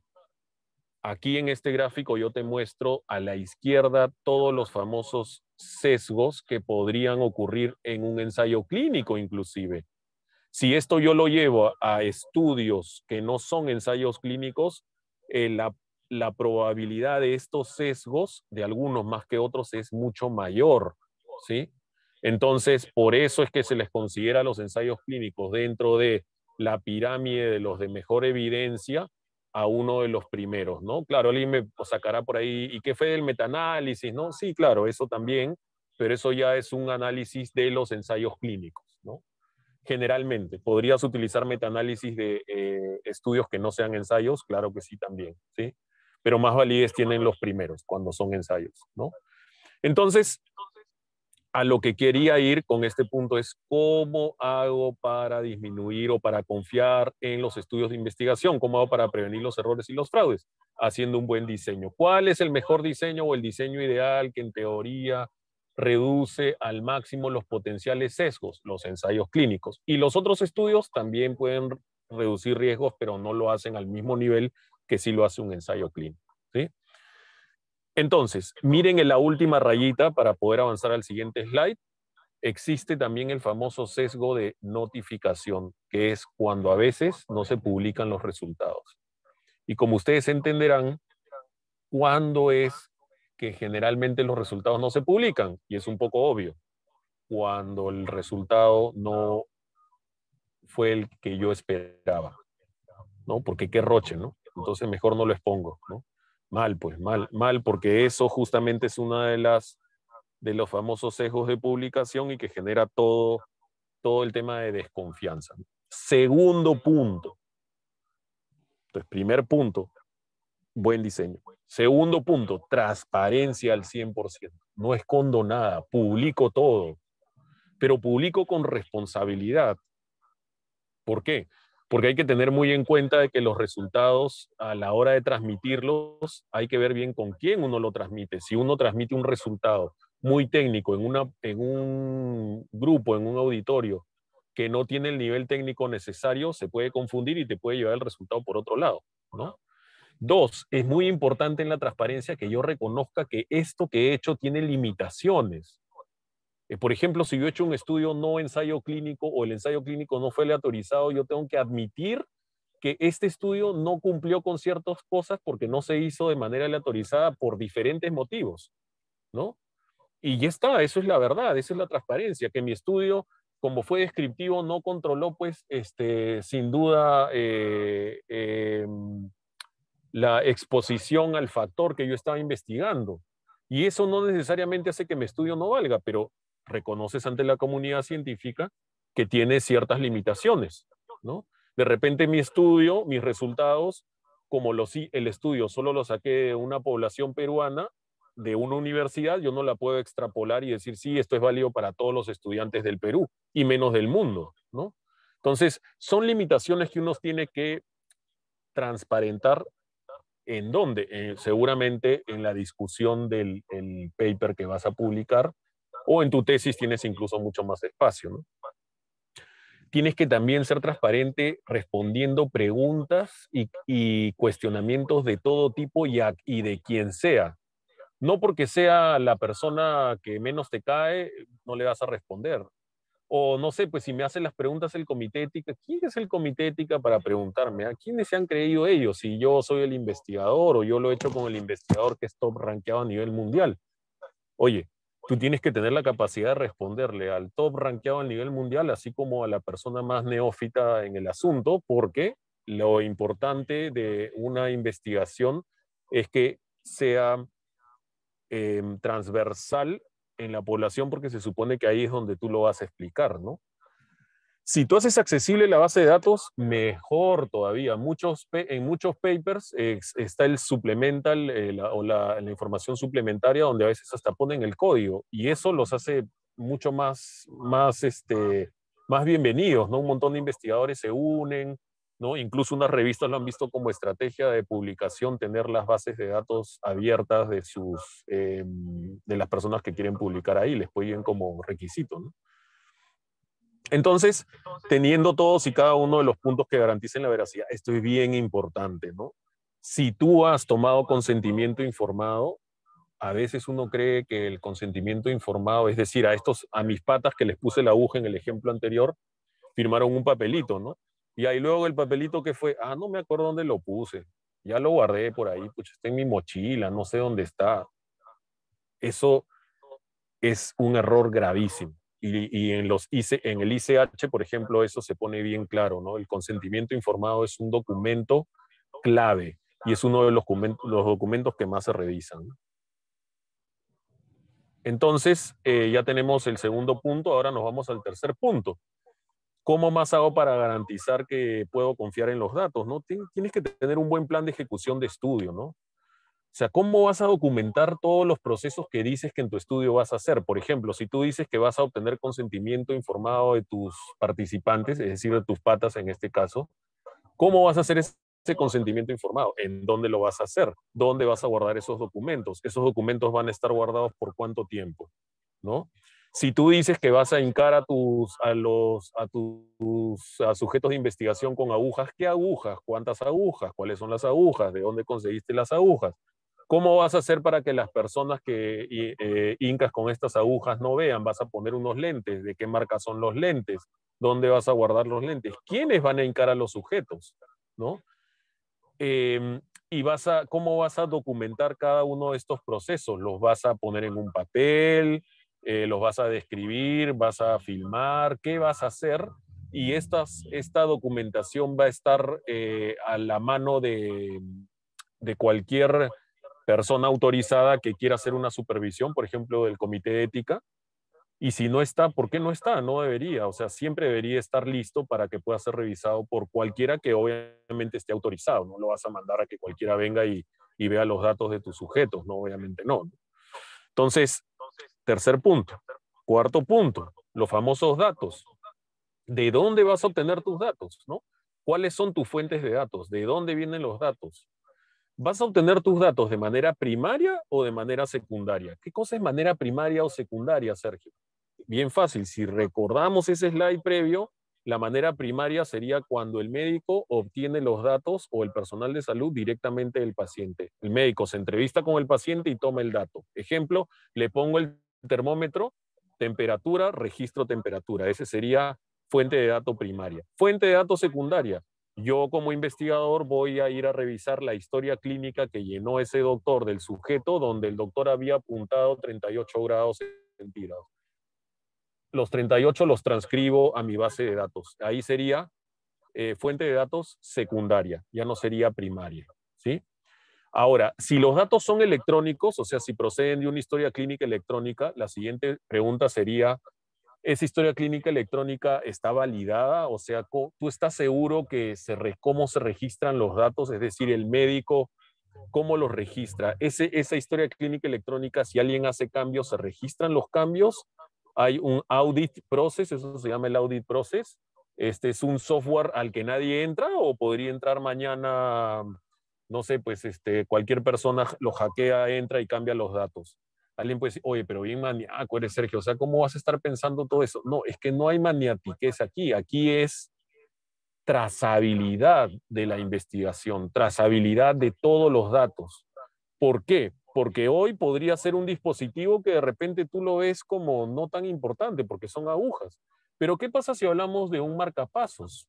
aquí en este gráfico yo te muestro a la izquierda todos los famosos sesgos que podrían ocurrir en un ensayo clínico inclusive. Si esto yo lo llevo a estudios que no son ensayos clínicos, la probabilidad de estos sesgos, de algunos más que otros, es mucho mayor, ¿sí? Entonces, por eso es que se les considera los ensayos clínicos dentro de la pirámide de los de mejor evidencia a uno de los primeros, ¿no? Claro, alguien me sacará por ahí, ¿y qué fue del metaanálisis, no? Sí, claro, eso también, pero eso ya es un análisis de los ensayos clínicos, ¿no? Generalmente, ¿podrías utilizar metaanálisis de estudios que no sean ensayos? Claro que sí también, ¿sí? Pero más validez tienen los primeros cuando son ensayos, ¿no? Entonces, a lo que quería ir con este punto es cómo hago para disminuir o para confiar en los estudios de investigación, cómo hago para prevenir los errores y los fraudes, haciendo un buen diseño. ¿Cuál es el mejor diseño o el diseño ideal que en teoría reduce al máximo los potenciales sesgos? Los ensayos clínicos. Y los otros estudios también pueden reducir riesgos, pero no lo hacen al mismo nivel que si lo hace un ensayo clínico, ¿sí? Entonces, miren en la última rayita para poder avanzar al siguiente slide. Existe también el famoso sesgo de notificación, que es cuando a veces no se publican los resultados. Y como ustedes entenderán, ¿cuándo es que generalmente los resultados no se publican? Y es un poco obvio, cuando el resultado no fue el que yo esperaba, ¿no? Porque qué roche, ¿no? Entonces mejor no lo expongo, ¿no? Mal, pues mal, porque eso justamente es una de los famosos sesgos de publicación y que genera todo el tema de desconfianza. Segundo punto. Entonces, primer punto, buen diseño. Segundo punto, transparencia al 100%. No escondo nada, publico todo, pero publico con responsabilidad. ¿Por qué? Porque hay que tener muy en cuenta de que los resultados, a la hora de transmitirlos, hay que ver bien con quién uno lo transmite. Si uno transmite un resultado muy técnico en un grupo, en un auditorio, que no tiene el nivel técnico necesario, se puede confundir y te puede llevar el resultado por otro lado, ¿no? Dos, es muy importante en la transparencia que yo reconozca que esto que he hecho tiene limitaciones. Por ejemplo, si yo he hecho un estudio no ensayo clínico o el ensayo clínico no fue aleatorizado, yo tengo que admitir que este estudio no cumplió con ciertas cosas porque no se hizo de manera aleatorizada por diferentes motivos, ¿no? Y ya está, eso es la verdad, eso es la transparencia, que mi estudio, como fue descriptivo, no controló, pues, sin duda, la exposición al factor que yo estaba investigando. Y eso no necesariamente hace que mi estudio no valga, pero reconoces ante la comunidad científica que tiene ciertas limitaciones, ¿no? De repente mi estudio, mis resultados, como el estudio solo lo saqué de una población peruana, de una universidad, yo no la puedo extrapolar y decir, sí, esto es válido para todos los estudiantes del Perú y menos del mundo, ¿no? Entonces, son limitaciones que uno tiene que transparentar. ¿En dónde? Seguramente en la discusión del paper que vas a publicar, o en tu tesis tienes incluso mucho más espacio, ¿no? Tienes que también ser transparente respondiendo preguntas y cuestionamientos de todo tipo y de quien sea. No porque sea la persona que menos te cae, no le vas a responder. O no sé, pues si me hacen las preguntas el comité ética, ¿quién es el comité ética para preguntarme? ¿A quiénes se han creído ellos? Si yo soy el investigador o yo lo he hecho con el investigador que es top rankeado a nivel mundial. Oye, tú tienes que tener la capacidad de responderle al top rankeado a nivel mundial, así como a la persona más neófita en el asunto, porque lo importante de una investigación es que sea transversal en la población, porque se supone que ahí es donde tú lo vas a explicar, ¿no? Si tú haces accesible la base de datos, mejor todavía. En muchos papers está el supplemental la información suplementaria donde a veces hasta ponen el código y eso los hace mucho más bienvenidos, ¿no? Un montón de investigadores se unen, ¿no? Incluso unas revistas lo han visto como estrategia de publicación, tener las bases de datos abiertas de las personas que quieren publicar ahí, les ponen como requisito, ¿no? Entonces, teniendo todos y cada uno de los puntos que garanticen la veracidad, esto es bien importante, ¿no? Si tú has tomado consentimiento informado, a veces uno cree que el consentimiento informado, es decir, a mis patas que les puse la aguja en el ejemplo anterior, firmaron un papelito, ¿no? Y ahí luego el papelito que fue, no me acuerdo dónde lo puse, ya lo guardé por ahí, pues está en mi mochila, no sé dónde está. Eso es un error gravísimo. Y en el ICH, por ejemplo, eso se pone bien claro, ¿no? El consentimiento informado es un documento clave y es uno de los documentos que más se revisan, ¿no? Entonces, ya tenemos el segundo punto, ahora nos vamos al tercer punto. ¿Cómo más hago para garantizar que puedo confiar en los datos, ¿no? Tienes que tener un buen plan de ejecución de estudio, ¿no? O sea, ¿cómo vas a documentar todos los procesos que dices que en tu estudio vas a hacer? Por ejemplo, si tú dices que vas a obtener consentimiento informado de tus participantes, es decir, de tus patas en este caso, ¿cómo vas a hacer ese consentimiento informado? ¿En dónde lo vas a hacer? ¿Dónde vas a guardar esos documentos? ¿Esos documentos van a estar guardados por cuánto tiempo? ¿No? Si tú dices que vas a hincar a sujetos de investigación con agujas, ¿qué agujas? ¿Cuántas agujas? ¿Cuáles son las agujas? ¿De dónde conseguiste las agujas? ¿Cómo vas a hacer para que las personas que hincas con estas agujas no vean? ¿Vas a poner unos lentes? ¿De qué marca son los lentes? ¿Dónde vas a guardar los lentes? ¿Quiénes van a hincar a los sujetos? ¿No? ¿Cómo vas a documentar cada uno de estos procesos? ¿Los vas a poner en un papel? ¿Los vas a describir? ¿Vas a filmar? ¿Qué vas a hacer? Y esta documentación va a estar a la mano de cualquier persona autorizada que quiera hacer una supervisión, por ejemplo, del comité de ética. Y si no está, ¿por qué no está? No debería. O sea, siempre debería estar listo para que pueda ser revisado por cualquiera que obviamente esté autorizado. No lo vas a mandar a que cualquiera venga y vea los datos de tus sujetos, ¿no? Obviamente no. Entonces, tercer punto. Cuarto punto, los famosos datos. ¿De dónde vas a obtener tus datos, no? ¿Cuáles son tus fuentes de datos? ¿De dónde vienen los datos? ¿Vas a obtener tus datos de manera primaria o de manera secundaria? ¿Qué cosa es manera primaria o secundaria, Sergio? Bien fácil, si recordamos ese slide previo, La manera primaria sería cuando el médico obtiene los datos o el personal de salud directamente del paciente. El médico se entrevista con el paciente y toma el dato. Ejemplo, le pongo el termómetro, temperatura, registro temperatura. Ese sería fuente de datos primaria. Fuente de datos secundaria. Yo como investigador voy a ir a revisar la historia clínica que llenó ese doctor del sujeto donde el doctor había apuntado 38 grados centígrados. Los 38 los transcribo a mi base de datos. Ahí sería fuente de datos secundaria, ya no sería primaria, ¿sí? Ahora, si los datos son electrónicos, o sea, si proceden de una historia clínica electrónica, la siguiente pregunta sería, ¿esa historia clínica electrónica está validada? O sea, ¿tú estás seguro que cómo se registran los datos? Es decir, el médico, ¿cómo los registra? Esa historia clínica electrónica, si alguien hace cambios, ¿se registran los cambios? Hay un audit process, eso se llama el audit process. Este es un software al que nadie entra o podría entrar mañana, no sé, pues cualquier persona lo hackea, entra y cambia los datos. Alguien puede decir, oye, pero bien maníaco eres, Sergio, o sea, ¿cómo vas a estar pensando todo eso? No, es que no hay maniatiquez aquí, aquí es trazabilidad de la investigación, trazabilidad de todos los datos. ¿Por qué? Porque hoy podría ser un dispositivo que de repente tú lo ves como no tan importante porque son agujas. Pero ¿qué pasa si hablamos de un marcapasos?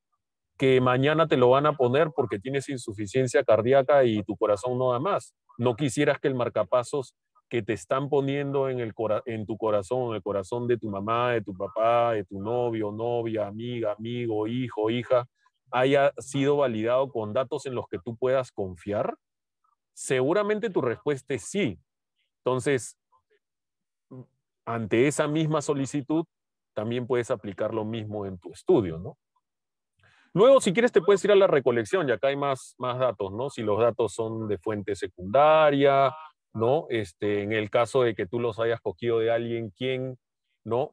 Que mañana te lo van a poner porque tienes insuficiencia cardíaca y tu corazón no da más. No quisieras que el marcapasos que te están poniendo en tu corazón, en el corazón de tu mamá, de tu papá, de tu novio, novia, amiga, amigo, hijo, hija, haya sido validado con datos en los que tú puedas confiar. Seguramente tu respuesta es sí. Entonces, ante esa misma solicitud, también puedes aplicar lo mismo en tu estudio, ¿no? Luego, si quieres, te puedes ir a la recolección, y acá hay más datos, ¿no? Si los datos son de fuente secundaria, ¿no? En el caso de que tú los hayas cogido de alguien, ¿quién? ¿No?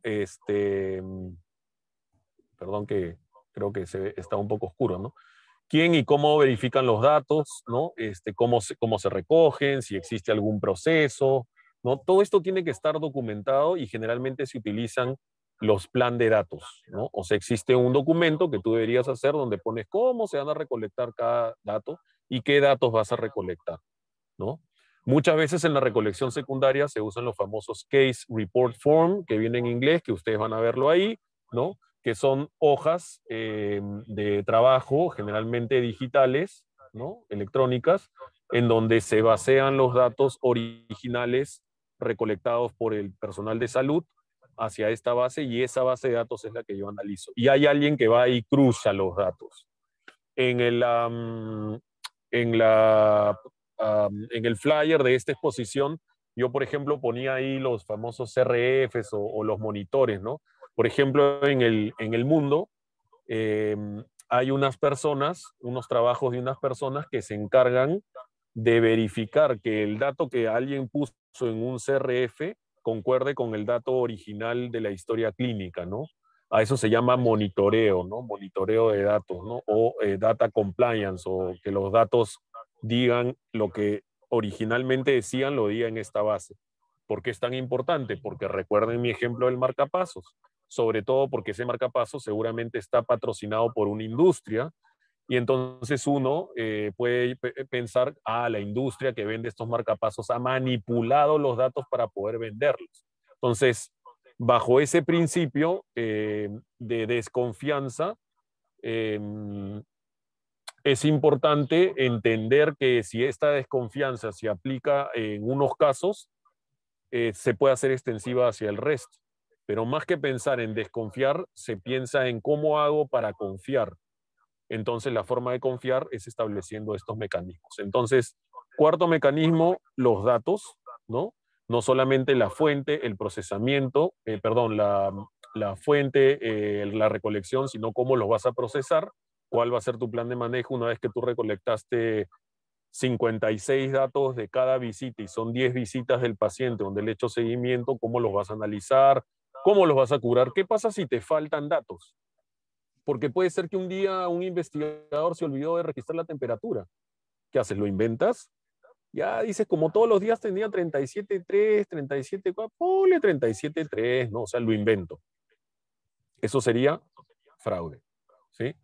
Perdón que creo que está un poco oscuro, ¿no? ¿Quién y cómo verifican los datos? ¿No? Cómo se recogen, si existe algún proceso, ¿no? Todo esto tiene que estar documentado y generalmente se utilizan los plan de datos, ¿no? O sea, existe un documento que tú deberías hacer donde pones cómo se van a recolectar cada dato y qué datos vas a recolectar, ¿no? Muchas veces en la recolección secundaria se usan los famosos Case Report Form, que viene en inglés, que ustedes van a verlo ahí, ¿no? Que son hojas de trabajo, generalmente digitales, ¿no? Electrónicas, en donde se basean los datos originales recolectados por el personal de salud hacia esta base y esa base de datos es la que yo analizo. Y hay alguien que va y cruza los datos. En el flyer de esta exposición, yo, por ejemplo, ponía ahí los famosos CRFs o los monitores, ¿no? Por ejemplo, en el mundo eh, hay unas personas, unos trabajos de unas personas que se encargan de verificar que el dato que alguien puso en un CRF concuerde con el dato original de la historia clínica, ¿no? A eso se llama monitoreo, ¿no? Monitoreo de datos, ¿no? O data compliance, o que los datos digan lo que originalmente decían, lo diga en esta base. ¿Por qué es tan importante? Porque recuerden mi ejemplo del marcapasos, sobre todo porque ese marcapasos seguramente está patrocinado por una industria y entonces uno puede pensar, la industria que vende estos marcapasos ha manipulado los datos para poder venderlos. Entonces, bajo ese principio de desconfianza, eh, es importante entender que si esta desconfianza se aplica en unos casos, se puede hacer extensiva hacia el resto. Pero más que pensar en desconfiar, se piensa en cómo hago para confiar. Entonces, la forma de confiar es estableciendo estos mecanismos. Entonces, cuarto mecanismo, los datos, ¿no? No solamente la fuente, el procesamiento, la fuente, la recolección, sino cómo los vas a procesar, cuál va a ser tu plan de manejo una vez que tú recolectaste 56 datos de cada visita y son 10 visitas del paciente donde le he hecho seguimiento, cómo los vas a analizar, cómo los vas a curar, qué pasa si te faltan datos. Porque puede ser que un día un investigador se olvidó de registrar la temperatura. ¿Qué haces? ¿Lo inventas? Ya dices, como todos los días tenía 37.3, 37.4, ponle 37.3, ¿no? O sea, lo invento. Eso sería fraude. ¿sí?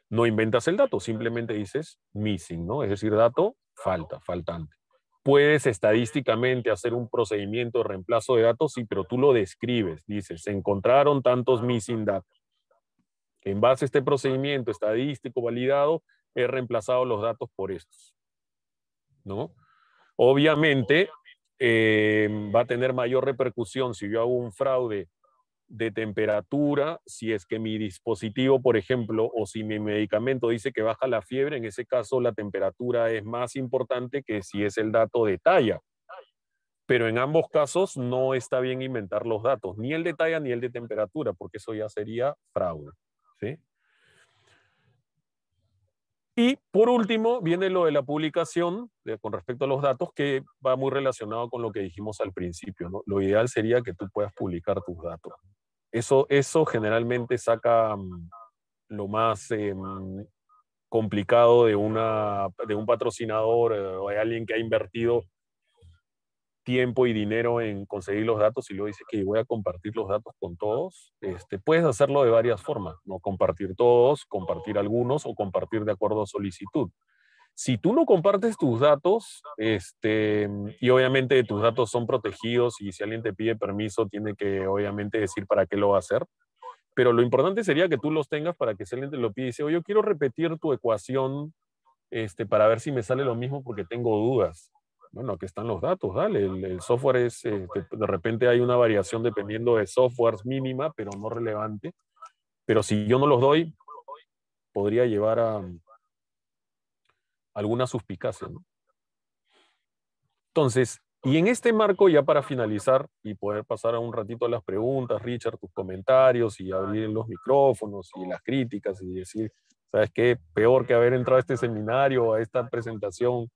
No inventas el dato, simplemente dices missing, ¿no? Es decir, dato, falta, faltante. Puedes estadísticamente hacer un procedimiento de reemplazo de datos, sí, pero tú lo describes. Dices, se encontraron tantos missing data. En base a este procedimiento estadístico validado, he reemplazado los datos por estos, ¿no? Obviamente, va a tener mayor repercusión si yo hago un fraude de temperatura, si es que mi dispositivo, por ejemplo, o si mi medicamento dice que baja la fiebre, en ese caso la temperatura es más importante que si es el dato de talla. Pero en ambos casos no está bien inventar los datos, ni el de talla ni el de temperatura, porque eso ya sería fraude, ¿sí? Y por último, viene lo de la publicación con respecto a los datos, que va muy relacionado con lo que dijimos al principio, ¿no? Lo ideal sería que tú puedas publicar tus datos. Eso generalmente saca lo más complicado de un patrocinador o de alguien que ha invertido tiempo y dinero en conseguir los datos y luego dice que voy a compartir los datos con todos. Puedes hacerlo de varias formas, ¿no? Compartir todos, compartir algunos o compartir de acuerdo a solicitud. Si tú no compartes tus datos, y obviamente tus datos son protegidos y si alguien te pide permiso, tiene que obviamente decir para qué lo va a hacer. Pero lo importante sería que tú los tengas para que si alguien te lo pide y dice, oye, yo quiero repetir tu ecuación para ver si me sale lo mismo porque tengo dudas. Bueno, aquí están los datos, dale. El software es, de repente hay una variación dependiendo de softwares mínima, pero no relevante. Pero si yo no los doy, podría llevar a alguna suspicacia, ¿no? Entonces, y en este marco, ya para finalizar y poder pasar a un ratito a las preguntas, Richard, tus comentarios y abrir los micrófonos y las críticas y decir, ¿sabes qué? Peor que haber entrado a este seminario, a esta presentación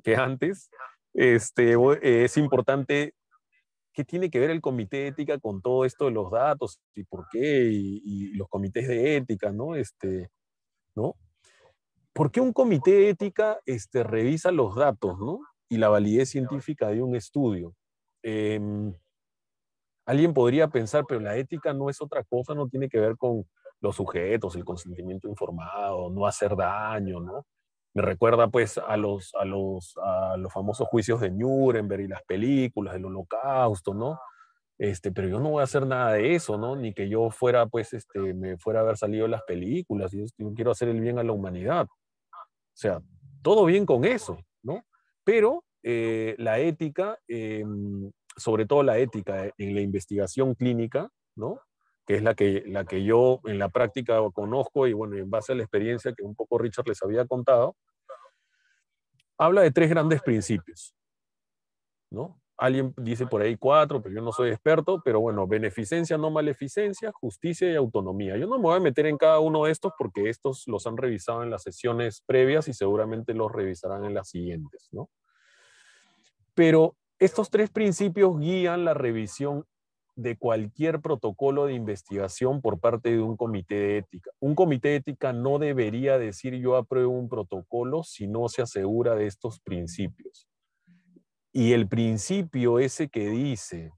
que antes, es importante qué tiene que ver el comité de ética con todo esto de los datos y por qué, y los comités de ética, ¿no? ¿No? ¿Por qué un comité de ética revisa los datos, ¿no? Y la validez científica de un estudio? Alguien podría pensar, pero la ética no es otra cosa, no tiene que ver con los sujetos, el consentimiento informado, no hacer daño, ¿no? Me recuerda pues a los famosos juicios de Nuremberg y las películas del Holocausto, ¿no? Pero yo no voy a hacer nada de eso, ¿no? Ni que yo fuera, pues, me fuera a haber salido de las películas, yo quiero hacer el bien a la humanidad. O sea, todo bien con eso, ¿no? Pero la ética, sobre todo la ética en la investigación clínica, ¿no? Que es la que yo en la práctica conozco y bueno, en base a la experiencia que un poco Richard les había contado, habla de tres grandes principios, ¿no? Alguien dice por ahí 4, pero yo no soy experto, pero bueno, beneficencia, no maleficencia, justicia y autonomía. Yo no me voy a meter en cada uno de estos porque estos los han revisado en las sesiones previas y seguramente los revisarán en las siguientes, ¿no? Pero estos tres principios guían la revisión de cualquier protocolo de investigación por parte de un comité de ética. Un comité de ética no debería decir yo apruebo un protocolo si no se asegura de estos principios. Y el principio ese que dice,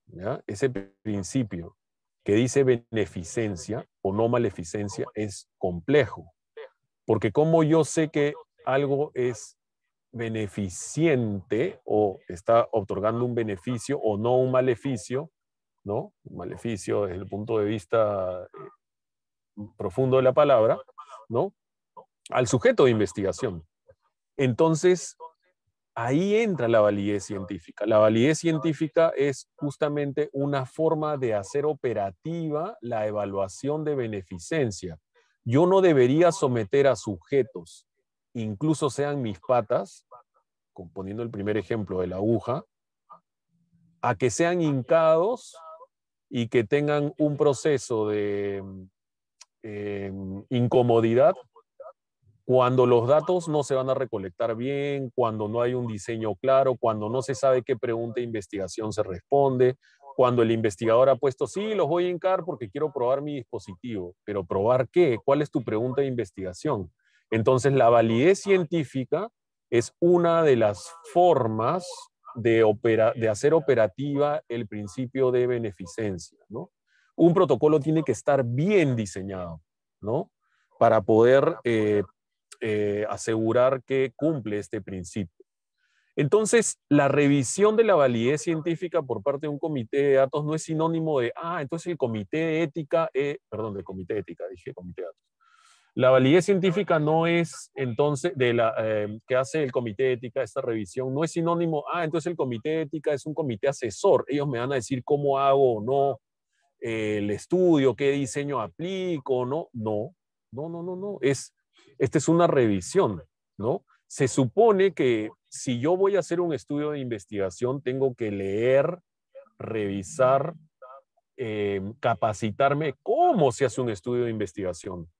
¿ya? Ese principio que dice beneficencia o no maleficencia es complejo. Porque como yo sé que algo es beneficiente o está otorgando un beneficio o no un maleficio, ¿no? Un maleficio desde el punto de vista profundo de la palabra, ¿no? Al sujeto de investigación. Entonces, ahí entra la validez científica. La validez científica es justamente una forma de hacer operativa la evaluación de beneficencia. Yo no debería someter a sujetos, incluso sean mis patas, poniendo el primer ejemplo de la aguja, a que sean hincados y que tengan un proceso de incomodidad cuando los datos no se van a recolectar bien, cuando no hay un diseño claro, cuando no se sabe qué pregunta de investigación se responde, cuando el investigador ha puesto, sí, los voy a hincar porque quiero probar mi dispositivo, pero ¿probar qué? ¿Cuál es tu pregunta de investigación? Entonces, la validez científica es una de las formas de hacer operativa el principio de beneficencia, ¿no? Un protocolo tiene que estar bien diseñado. ¿no? Para poder asegurar que cumple este principio. Entonces, la revisión de la validez científica por parte de un comité de datos no es sinónimo de, entonces el comité de ética, perdón, del comité de ética, dije comité de datos. La validez científica no es, entonces, que hace el comité de ética, esta revisión, no es sinónimo, entonces el comité de ética es un comité asesor, ellos me van a decir cómo hago o no el estudio, qué diseño aplico, ¿no? No. Esta es una revisión, ¿no? Se supone que si yo voy a hacer un estudio de investigación, tengo que leer, revisar, capacitarme cómo se hace un estudio de investigación.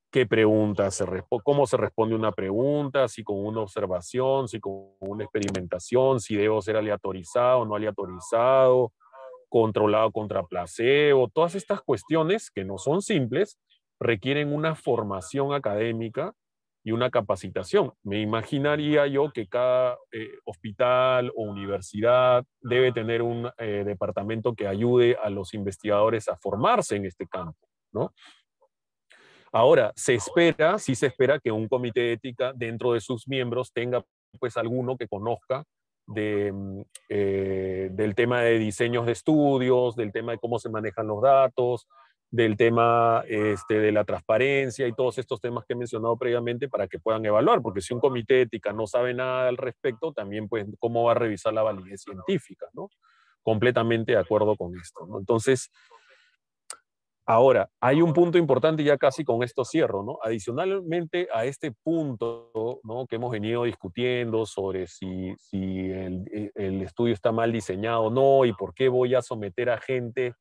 ¿Qué preguntas cómo se responde una pregunta? Si con una observación, si con una experimentación, si debo ser aleatorizado o no aleatorizado, controlado contra placebo. Todas estas cuestiones que no son simples requieren una formación académica y una capacitación. Me imaginaría yo que cada hospital o universidad debe tener un departamento que ayude a los investigadores a formarse en este campo, ¿no? Ahora, sí se espera que un comité de ética dentro de sus miembros tenga pues alguno que conozca del tema de diseños de estudios, del tema de cómo se manejan los datos, del tema de la transparencia y todos estos temas que he mencionado previamente para que puedan evaluar, porque si un comité de ética no sabe nada al respecto, también pues cómo va a revisar la validez científica, ¿no? Completamente de acuerdo con esto, ¿no? Entonces, ahora, hay un punto importante y ya casi con esto cierro, ¿no? Adicionalmente a este punto, ¿no?, que hemos venido discutiendo sobre si el estudio está mal diseñado o no y por qué voy a someter a gente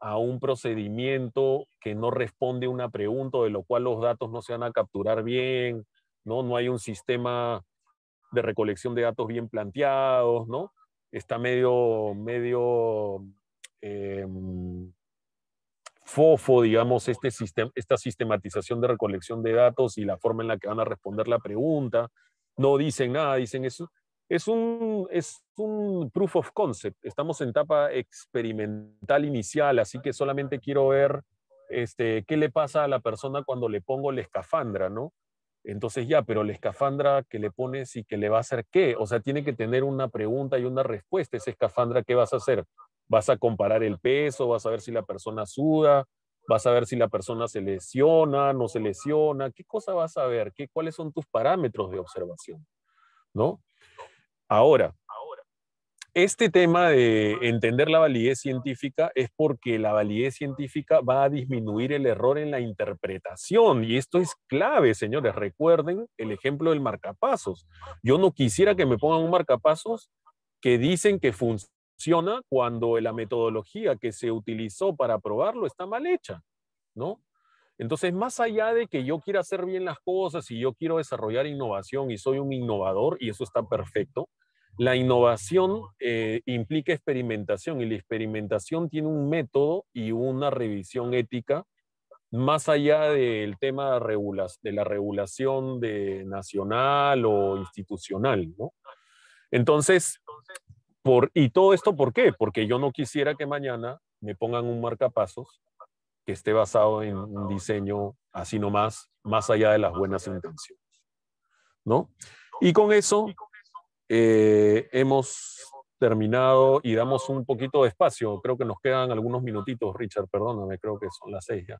a un procedimiento que no responde a una pregunta, de lo cual los datos no se van a capturar bien, ¿no? No hay un sistema de recolección de datos bien planteados, ¿no? Está medio fofo, digamos, esta sistematización de recolección de datos y la forma en la que van a responder la pregunta. No dicen nada, dicen eso. Es un proof of concept. Estamos en etapa experimental inicial, así que solamente quiero ver qué le pasa a la persona cuando le pongo la escafandra, ¿no? Entonces ya, pero la escafandra que le pones y que le va a hacer qué, o sea, tiene que tener una pregunta y una respuesta. Esa escafandra, ¿qué vas a hacer? Vas a comparar el peso, vas a ver si la persona suda, vas a ver si la persona se lesiona, no se lesiona, qué cosa vas a ver, cuáles son tus parámetros de observación, ¿no? Ahora, este tema de entender la validez científica es porque la validez científica va a disminuir el error en la interpretación y esto es clave, señores. Recuerden el ejemplo del marcapasos. Yo no quisiera que me pongan un marcapasos que dicen que funciona cuando la metodología que se utilizó para probarlo está mal hecha, ¿no? Entonces, más allá de que yo quiera hacer bien las cosas y yo quiero desarrollar innovación y soy un innovador y eso está perfecto, la innovación implica experimentación y la experimentación tiene un método y una revisión ética más allá del tema de la regulación nacional o institucional, ¿no? Entonces, ¿y todo esto por qué? Porque yo no quisiera que mañana me pongan un marcapasos que esté basado en un diseño así nomás, más allá de las buenas intenciones, ¿no? Y con eso hemos terminado y damos un poquito de espacio. Creo que nos quedan algunos minutitos, Richard, perdóname, creo que son las 6 ya.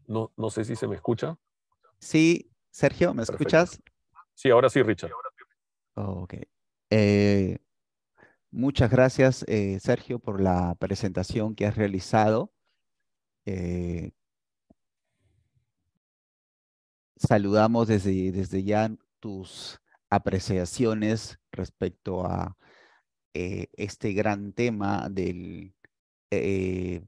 No sé si se me escucha. Sí, Sergio, ¿me Perfecto. escuchas? Sí, ahora sí, Richard. Ok. Eh, Muchas gracias, Sergio, por la presentación que has realizado. Eh, Saludamos desde ya tus apreciaciones respecto a este gran tema eh,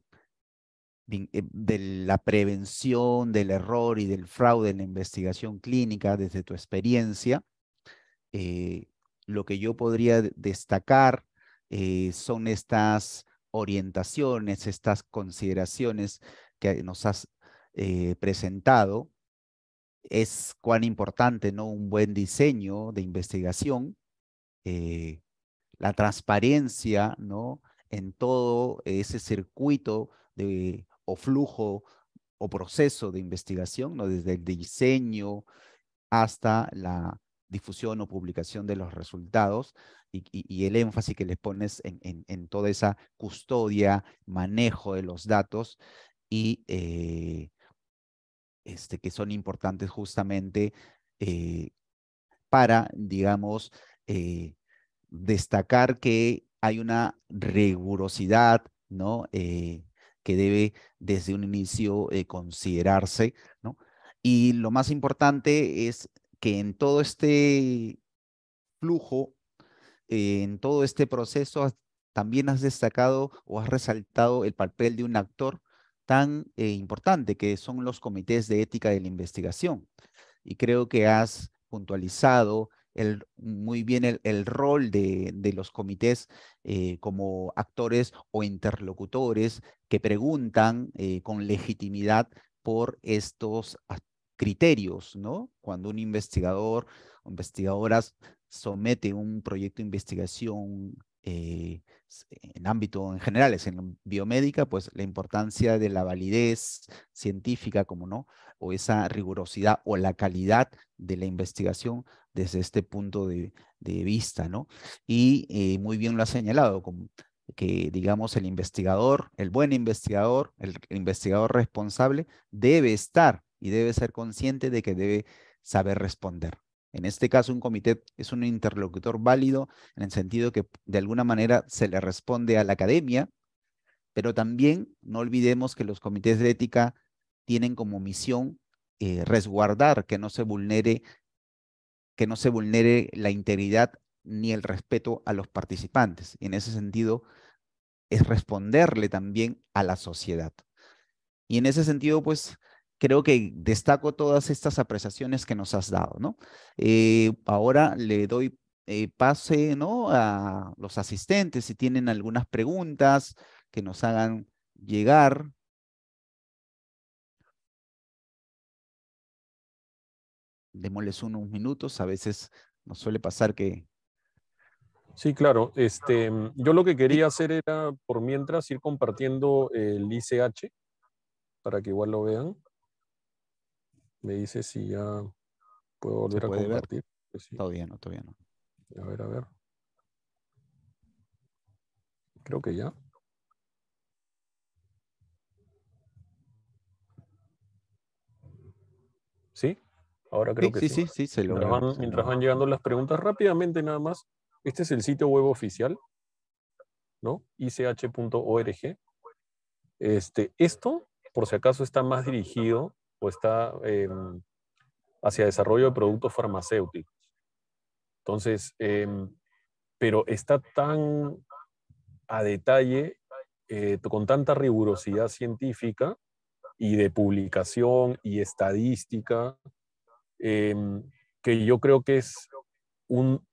de la prevención del error y del fraude en la investigación clínica desde tu experiencia. Eh, lo que yo podría destacar son estas orientaciones, estas consideraciones que nos has presentado. Es cuán importante, ¿no?, un buen diseño de investigación. la transparencia, ¿no? En todo ese circuito o flujo o proceso de investigación, ¿no? Desde el diseño hasta la difusión o publicación de los resultados y el énfasis que les pones en toda esa custodia, manejo de los datos y que son importantes justamente eh, para, digamos, eh, destacar que hay una rigurosidad, ¿no? Que debe desde un inicio considerarse, ¿no? Y lo más importante es que en todo este flujo, en todo este proceso, también has destacado o has resaltado el papel de un actor tan importante que son los comités de ética de la investigación y creo que has puntualizado muy bien el rol de los comités como actores o interlocutores que preguntan con legitimidad por estos criterios, ¿no? Cuando un investigador o investigadoras somete un proyecto de investigación en ámbito en generales, en biomédica, pues la importancia de la validez científica, como no, o esa rigurosidad o la calidad de la investigación desde este punto de vista, ¿no? Y muy bien lo ha señalado, como que digamos el investigador, el buen investigador, el investigador responsable debe estar y debe ser consciente de que debe saber responder. En este caso, un comité es un interlocutor válido en el sentido que de alguna manera se le responde a la academia, pero también no olvidemos que los comités de ética tienen como misión resguardar que no se vulnere la integridad ni el respeto a los participantes. Y en ese sentido es responderle también a la sociedad. Y en ese sentido, pues creo que destaco todas estas apreciaciones que nos has dado, ¿no? Ahora le doy pase, ¿no? A los asistentes si tienen algunas preguntas que nos hagan llegar. Démosles unos minutos, a veces nos suele pasar que... Sí, claro. Yo lo que Sí, quería hacer era, por mientras, ir compartiendo el ICH para que igual lo vean. Me dice si ya puedo se volver a puede ver. compartir. Pues sí. Todavía no, todavía no. A ver, a ver. Creo que ya. ¿Sí? Ahora creo Sí, que sí, sí. sí, sí, se logra. Se Mientras logra. van llegando las preguntas, rápidamente nada más. Este es el sitio web oficial, ¿no? ich.org. Esto, por si acaso, está más dirigido o está hacia desarrollo de productos farmacéuticos. Entonces, pero está tan a detalle, con tanta rigurosidad científica y de publicación y estadística, eh, que yo creo que es un,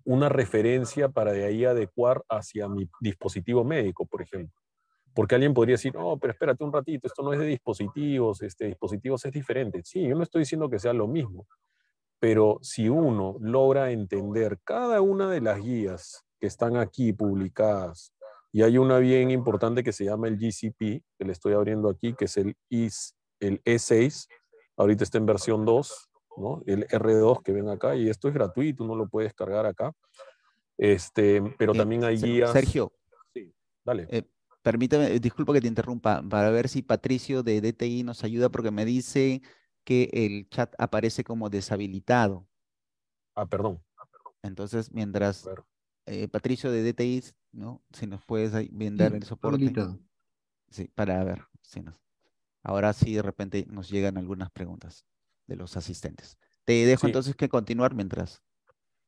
una referencia para de ahí adecuar hacia mi dispositivo médico, por ejemplo. Porque alguien podría decir, no, pero espérate un ratito, esto no es de dispositivos, dispositivos es diferente. Sí, yo no estoy diciendo que sea lo mismo, pero si uno logra entender cada una de las guías que están aquí publicadas, y hay una bien importante que se llama el GCP, que le estoy abriendo aquí, que es el E6, ahorita está en versión 2, ¿no? El R2 que ven acá, y esto es gratuito, uno lo puede descargar acá. Pero también hay guías. Sergio, Sí, dale. eh, permítame, disculpa que te interrumpa, para ver si Patricio de DTI nos ayuda porque me dice que el chat aparece como deshabilitado. Ah, perdón. Entonces, A mientras ver. Patricio de DTI, ¿no? Si nos puedes ahí bien dar Sí, el está soporte, habilitado. sí, para ver si nos... Ahora sí, de repente nos llegan algunas preguntas de los asistentes. Te dejo Sí. entonces que continuar mientras.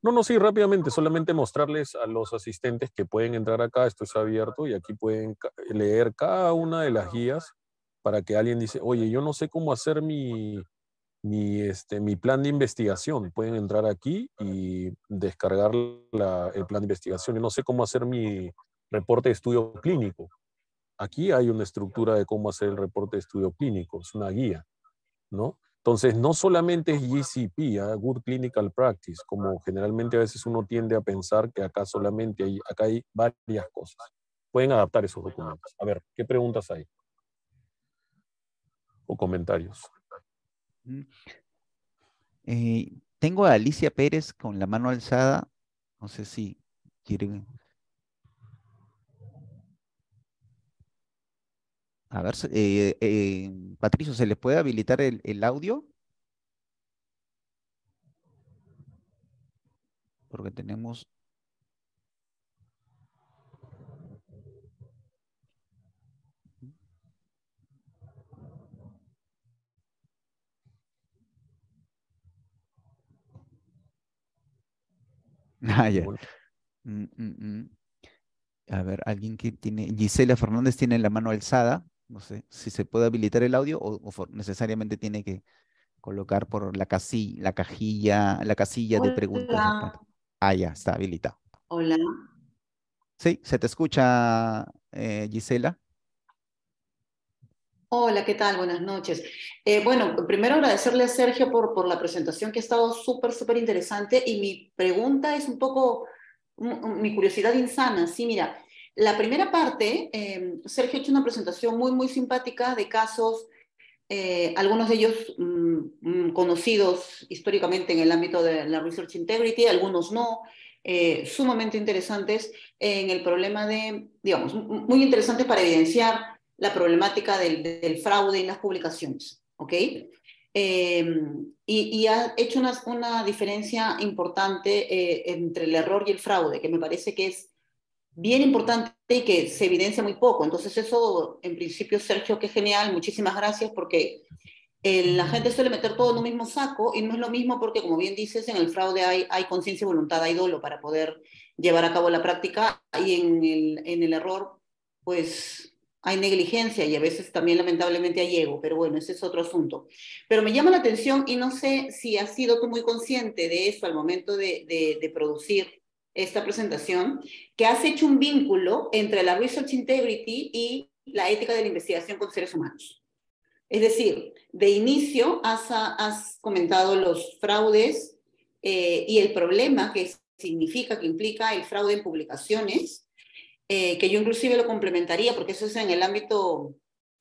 No, no, sí, rápidamente, solamente mostrarles a los asistentes que pueden entrar acá, esto es abierto y aquí pueden leer cada una de las guías para que alguien dice, oye, yo no sé cómo hacer mi plan de investigación. Pueden entrar aquí y descargar el plan de investigación. Yo no sé cómo hacer mi reporte de estudio clínico. Aquí hay una estructura de cómo hacer el reporte de estudio clínico, es una guía, ¿no? Entonces, no solamente es GCP, Good Clinical Practice, como generalmente a veces uno tiende a pensar que acá solamente acá hay varias cosas. Pueden adaptar esos documentos. A ver, ¿qué preguntas hay? O comentarios. Tengo a Alicia Pérez con la mano alzada. No sé si quieren. A ver, Patricio, ¿se les puede habilitar el audio? Porque tenemos... Ah, ya. Bueno, Mm, mm, mm. A ver, alguien que tiene... Gisela Fernández tiene la mano alzada. No sé si se puede habilitar el audio o necesariamente tiene que colocar por la casilla de preguntas del Hola, pato. Ah, ya, está habilitado. hola. Sí, se te escucha, Gisela. Hola, ¿qué tal? Buenas noches. Bueno, primero agradecerle a Sergio por la presentación que ha estado súper interesante y mi pregunta es un poco mi curiosidad insana. Sí, mira, la primera parte, Sergio ha hecho una presentación muy simpática de casos, algunos de ellos conocidos históricamente en el ámbito de la Research Integrity, algunos no, sumamente interesantes en el problema de, digamos, muy interesantes para evidenciar la problemática del fraude en las publicaciones, ¿ok? Y ha hecho una diferencia importante entre el error y el fraude, que me parece que es bien importante y que se evidencia muy poco. Entonces eso, en principio, Sergio, qué genial, muchísimas gracias, porque la gente suele meter todo en un mismo saco y no es lo mismo porque, como bien dices, en el fraude hay conciencia y voluntad, hay dolo para poder llevar a cabo la práctica y en el error, pues hay negligencia y a veces también lamentablemente hay ego, pero bueno, ese es otro asunto. Pero me llama la atención y no sé si has sido tú muy consciente de eso al momento de producir esta presentación, que has hecho un vínculo entre la Research Integrity y la ética de la investigación con seres humanos. Es decir, de inicio has comentado los fraudes y el problema que significa, que implica el fraude en publicaciones, que yo inclusive lo complementaría, porque eso es en el ámbito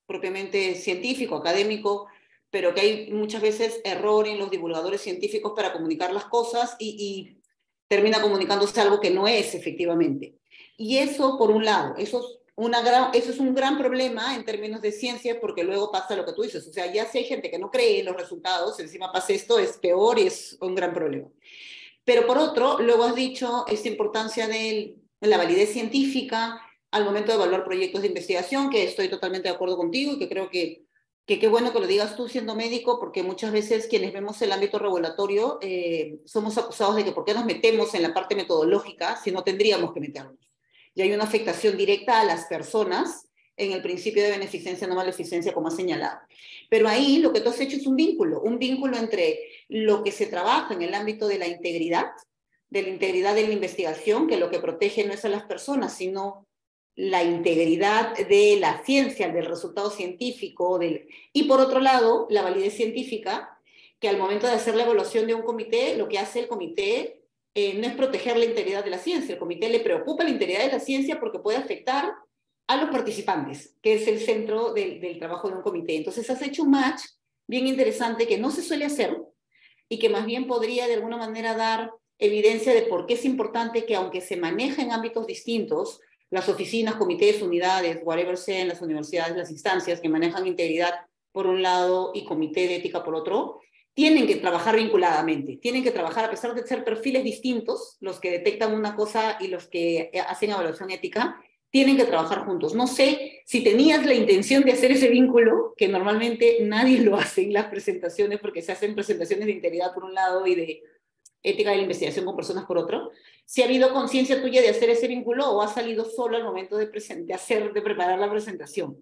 propiamente científico, académico, pero que hay muchas veces error en los divulgadores científicos para comunicar las cosas y termina comunicándose algo que no es efectivamente. Y eso, por un lado, eso es un gran problema en términos de ciencia, porque luego pasa lo que tú dices. O sea, ya si hay gente que no cree en los resultados, encima pasa esto, es peor y es un gran problema. Pero por otro, luego has dicho esta importancia de la validez científica al momento de evaluar proyectos de investigación, que estoy totalmente de acuerdo contigo y que creo que qué bueno que lo digas tú siendo médico, porque muchas veces quienes vemos el ámbito regulatorio somos acusados de que por qué nos metemos en la parte metodológica si no tendríamos que meternos. Y hay una afectación directa a las personas en el principio de beneficencia, no maleficencia, como has señalado. Pero ahí lo que tú has hecho es un vínculo entre lo que se trabaja en el ámbito de la integridad de la investigación, que lo que protege no es a las personas, sino la integridad de la ciencia, del resultado científico, y por otro lado, la validez científica, que al momento de hacer la evaluación de un comité, lo que hace el comité no es proteger la integridad de la ciencia, el comité le preocupa la integridad de la ciencia porque puede afectar a los participantes, que es el centro del trabajo de un comité. Entonces has hecho un match bien interesante que no se suele hacer y que más bien podría de alguna manera dar evidencia de por qué es importante que aunque se maneja en ámbitos distintos, las oficinas, comités, unidades, whatever sean las universidades, las instancias que manejan integridad por un lado y comité de ética por otro, tienen que trabajar vinculadamente, tienen que trabajar a pesar de ser perfiles distintos, los que detectan una cosa y los que hacen evaluación ética, tienen que trabajar juntos. No sé si tenías la intención de hacer ese vínculo, que normalmente nadie lo hace en las presentaciones, porque se hacen presentaciones de integridad por un lado y de ética de la investigación con personas por otro. Si ha habido conciencia tuya de hacer ese vínculo o ha salido solo al momento de preparar la presentación.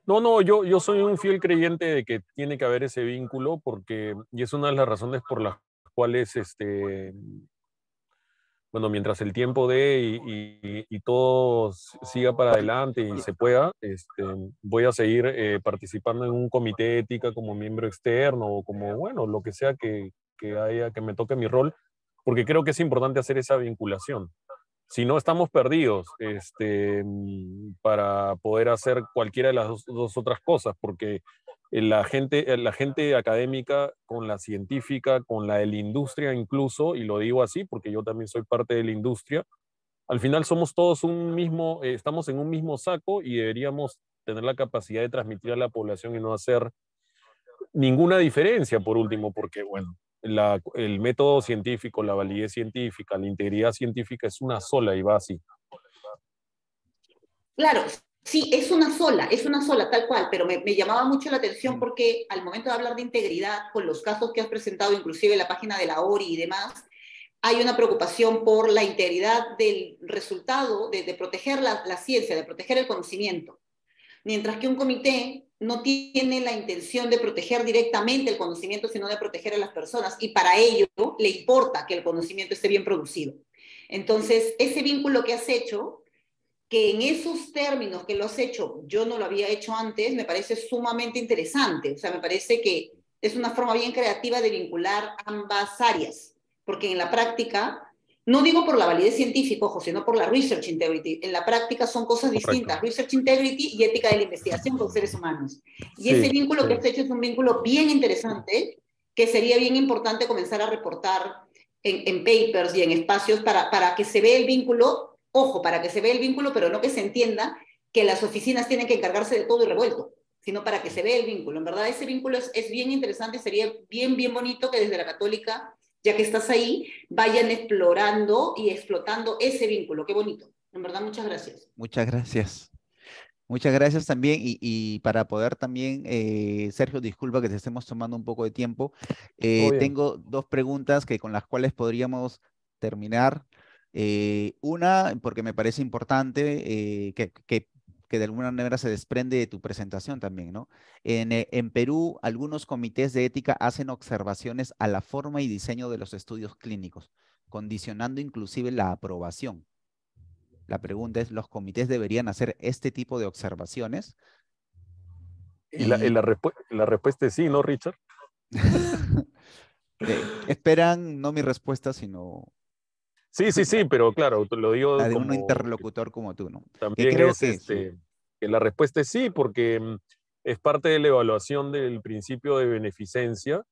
no, yo soy un fiel creyente de que tiene que haber ese vínculo porque, y es una de las razones por las cuales bueno, mientras el tiempo dé y todo siga para adelante y se pueda, voy a seguir participando en un comité de ética como miembro externo o como, bueno, lo que sea que me toque mi rol, porque creo que es importante hacer esa vinculación. Si no, estamos perdidos para poder hacer cualquiera de las dos otras cosas, porque la gente académica con la científica, con la de la industria incluso, y lo digo así porque yo también soy parte de la industria, al final somos todos estamos en un mismo saco y deberíamos tener la capacidad de transmitir a la población y no hacer ninguna diferencia, por último, porque, bueno, el método científico, la validez científica, la integridad científica es una sola y va así. Claro, sí, es una sola, tal cual, pero me llamaba mucho la atención porque al momento de hablar de integridad, con los casos que has presentado, inclusive en la página de la ORI y demás, hay una preocupación por la integridad del resultado, de proteger la ciencia, de proteger el conocimiento, mientras que un comité no tiene la intención de proteger directamente el conocimiento, sino de proteger a las personas, y para ello le importa que el conocimiento esté bien producido. Entonces, ese vínculo que has hecho, que en esos términos que lo has hecho, yo no lo había hecho antes, me parece sumamente interesante. O sea, me parece que es una forma bien creativa de vincular ambas áreas, porque en la práctica, no digo por la validez científica, ojo, sino por la research integrity, en la práctica son cosas distintas, Correcto. research integrity y ética de la investigación con seres humanos. Y ese Sí, vínculo sí. que has hecho es un vínculo bien interesante, que sería bien importante comenzar a reportar en papers y en espacios para que se vea el vínculo, ojo, para que se vea el vínculo, pero no que se entienda que las oficinas tienen que encargarse de todo y revuelto, sino para que se vea el vínculo. En verdad, ese vínculo es bien interesante, sería bien, bien bonito que desde la Católica, ya que estás ahí, vayan explorando y explotando ese vínculo. Qué bonito. En verdad, muchas gracias. Muchas gracias. Muchas gracias también. Y para poder también, Sergio, disculpa que te estemos tomando un poco de tiempo. Todo bien. Tengo dos preguntas con las cuales podríamos terminar. Una, porque me parece importante, que de alguna manera se desprende de tu presentación también, ¿no? En Perú, algunos comités de ética hacen observaciones a la forma y diseño de los estudios clínicos, condicionando inclusive la aprobación. La pregunta es, ¿los comités deberían hacer este tipo de observaciones? Y Y la respuesta es sí, ¿no, Richard? esperan no mi respuesta, sino Sí, sí, sí, pero claro, te lo la digo de un como interlocutor como tú, ¿no? Que también creo es que sí. que la respuesta es sí, porque es parte de la evaluación del principio de beneficencia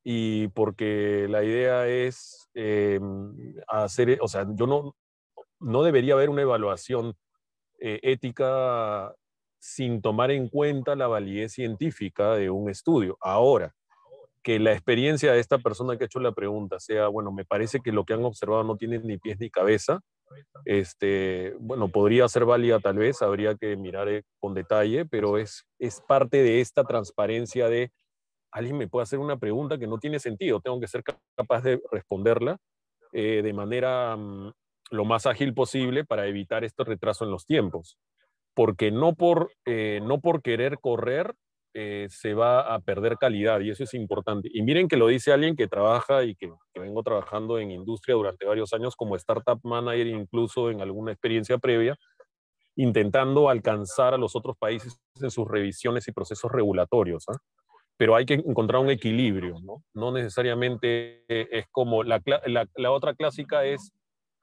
y porque la idea es hacer, o sea, no debería haber una evaluación ética sin tomar en cuenta la validez científica de un estudio. Ahora, que la experiencia de esta persona que ha hecho la pregunta sea, bueno, me parece que lo que han observado no tiene ni pies ni cabeza, bueno, podría ser válida tal vez, habría que mirar con detalle, pero es parte de esta transparencia de alguien me puede hacer una pregunta que no tiene sentido, tengo que ser capaz de responderla de manera lo más ágil posible para evitar este retraso en los tiempos, porque no por querer correr se va a perder calidad y eso es importante. Y miren que lo dice alguien que trabaja y que vengo trabajando en industria durante varios años como startup manager, incluso en alguna experiencia previa, intentando alcanzar a los otros países en sus revisiones y procesos regulatorios. ¿Ah? Pero hay que encontrar un equilibrio, ¿no? No necesariamente es como la otra clásica es,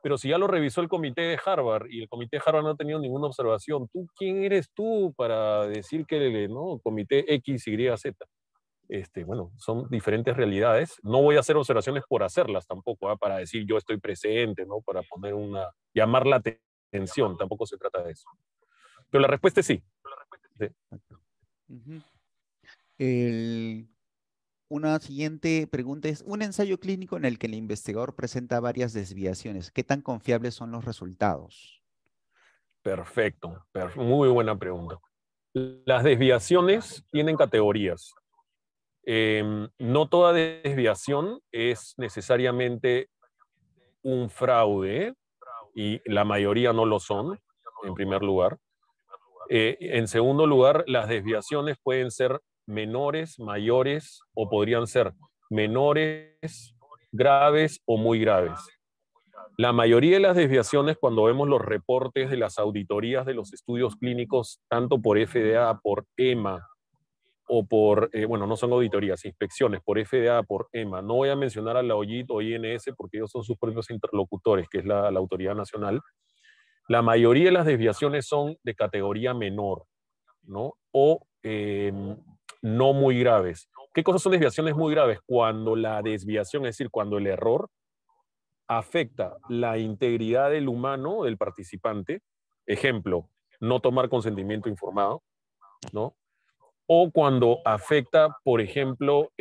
pero si ya lo revisó el comité de Harvard y el comité de Harvard no ha tenido ninguna observación, ¿tú quién eres tú para decir que no, comité X, Y, Z? Bueno, son diferentes realidades. No voy a hacer observaciones por hacerlas tampoco, ¿eh? Para decir yo estoy presente, ¿no? Para llamar la atención, tampoco se trata de eso. Pero la respuesta es sí. Sí. Ujú. El- una siguiente pregunta es, un ensayo clínico en el que el investigador presenta varias desviaciones, ¿qué tan confiables son los resultados? Perfecto, muy buena pregunta. Las desviaciones tienen categorías. No toda desviación es necesariamente un fraude y la mayoría no lo son, en primer lugar. En segundo lugar, las desviaciones pueden ser menores, mayores o podrían ser menores, graves o muy graves. La mayoría de las desviaciones, cuando vemos los reportes de las auditorías de los estudios clínicos, tanto por FDA, por EMA, o por, bueno, no son auditorías, inspecciones por FDA, por EMA. No voy a mencionar a la OIT o INS porque ellos son sus propios interlocutores, que es la autoridad nacional. La mayoría de las desviaciones son de categoría menor, ¿no? O no muy graves. ¿Qué cosas son desviaciones muy graves? Cuando la desviación, es decir, cuando el error afecta la integridad del humano, del participante, ejemplo, no tomar consentimiento informado, ¿no? O cuando afecta, por ejemplo,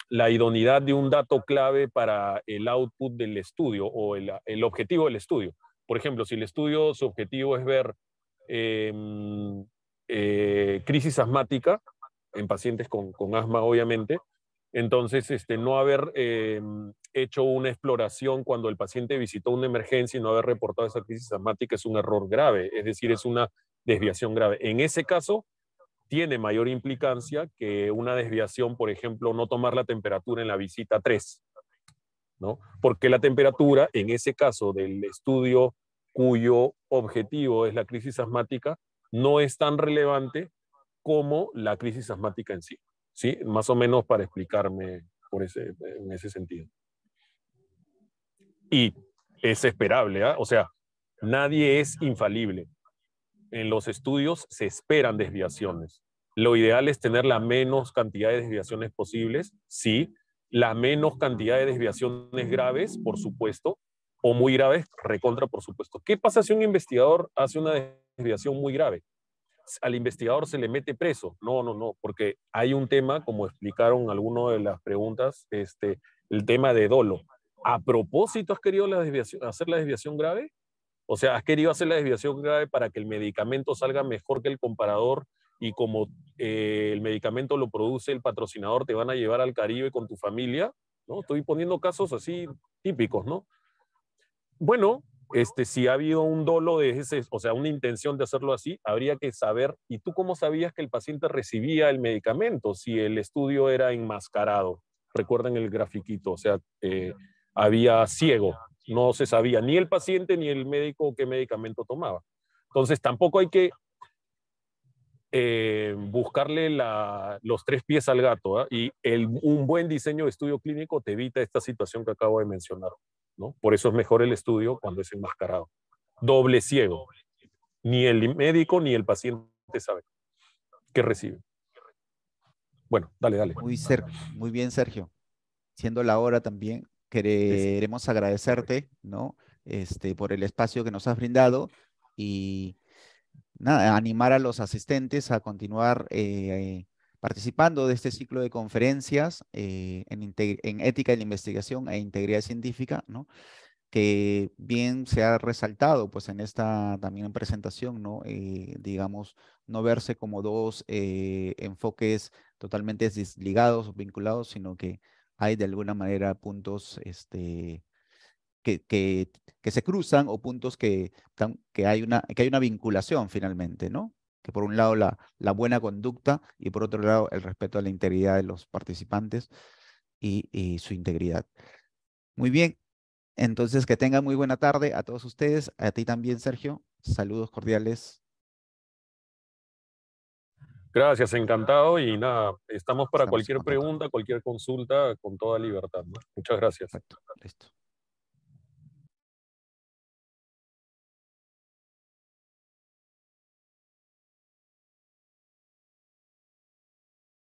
la idoneidad de un dato clave para el output del estudio o el objetivo del estudio. Por ejemplo, si el estudio, su objetivo es ver crisis asmática en pacientes con asma, obviamente, entonces no haber hecho una exploración cuando el paciente visitó una emergencia y no haber reportado esa crisis asmática es un error grave, es decir, es una desviación grave. En ese caso, tiene mayor implicancia que una desviación, por ejemplo, no tomar la temperatura en la visita 3, ¿no? Porque la temperatura, en ese caso del estudio cuyo objetivo es la crisis asmática, no es tan relevante como la crisis asmática en sí. ¿Sí? Más o menos para explicarme en ese sentido. Y es esperable, ¿eh? O sea, nadie es infalible. En los estudios se esperan desviaciones. Lo ideal es tener la menos cantidad de desviaciones posibles, sí, la menos cantidad de desviaciones graves, por supuesto, o muy graves, recontra, por supuesto. ¿Qué pasa si un investigador hace una desviación muy grave? Al investigador se le mete preso. No, no, no, porque hay un tema, como explicaron algunas de las preguntas, el tema de dolo. ¿A propósito has querido hacer la desviación grave? O sea, has querido hacer la desviación grave para que el medicamento salga mejor que el comparador y como el medicamento lo produce el patrocinador, te van a llevar al Caribe con tu familia, ¿no? Estoy poniendo casos así típicos, ¿no? Bueno, si ha habido un dolo de ese, o sea, una intención de hacerlo así, habría que saber, ¿y tú cómo sabías que el paciente recibía el medicamento si el estudio era enmascarado? Recuerden el grafiquito, o sea, había ciego, no se sabía ni el paciente ni el médico qué medicamento tomaba. Entonces, tampoco hay que buscarle los tres pies al gato, ¿eh? Y un buen diseño de estudio clínico te evita esta situación que acabo de mencionar, ¿no? Por eso es mejor el estudio cuando es enmascarado. Doble ciego. Ni el médico ni el paciente sabe qué recibe. Bueno, dale, dale. Muy bien, Sergio. Siendo la hora también, queremos agradecerte, ¿no? Por el espacio que nos has brindado y nada, animar a los asistentes a continuar participando de este ciclo de conferencias en ética de la investigación e integridad científica, ¿no? Que bien se ha resaltado pues en esta también presentación, ¿no? Digamos, no verse como dos enfoques totalmente desligados o vinculados, sino que hay de alguna manera puntos que, que, que se cruzan o puntos que hay una vinculación finalmente, ¿no? Que por un lado la buena conducta y por otro lado el respeto a la integridad de los participantes y su integridad. Muy bien, entonces que tengan muy buena tarde a todos ustedes, a ti también, Sergio. Saludos cordiales. Gracias, encantado y nada, estamos para Estamos en cualquier contacto. pregunta, cualquier consulta con toda libertad, ¿no? Muchas gracias. Perfecto, listo.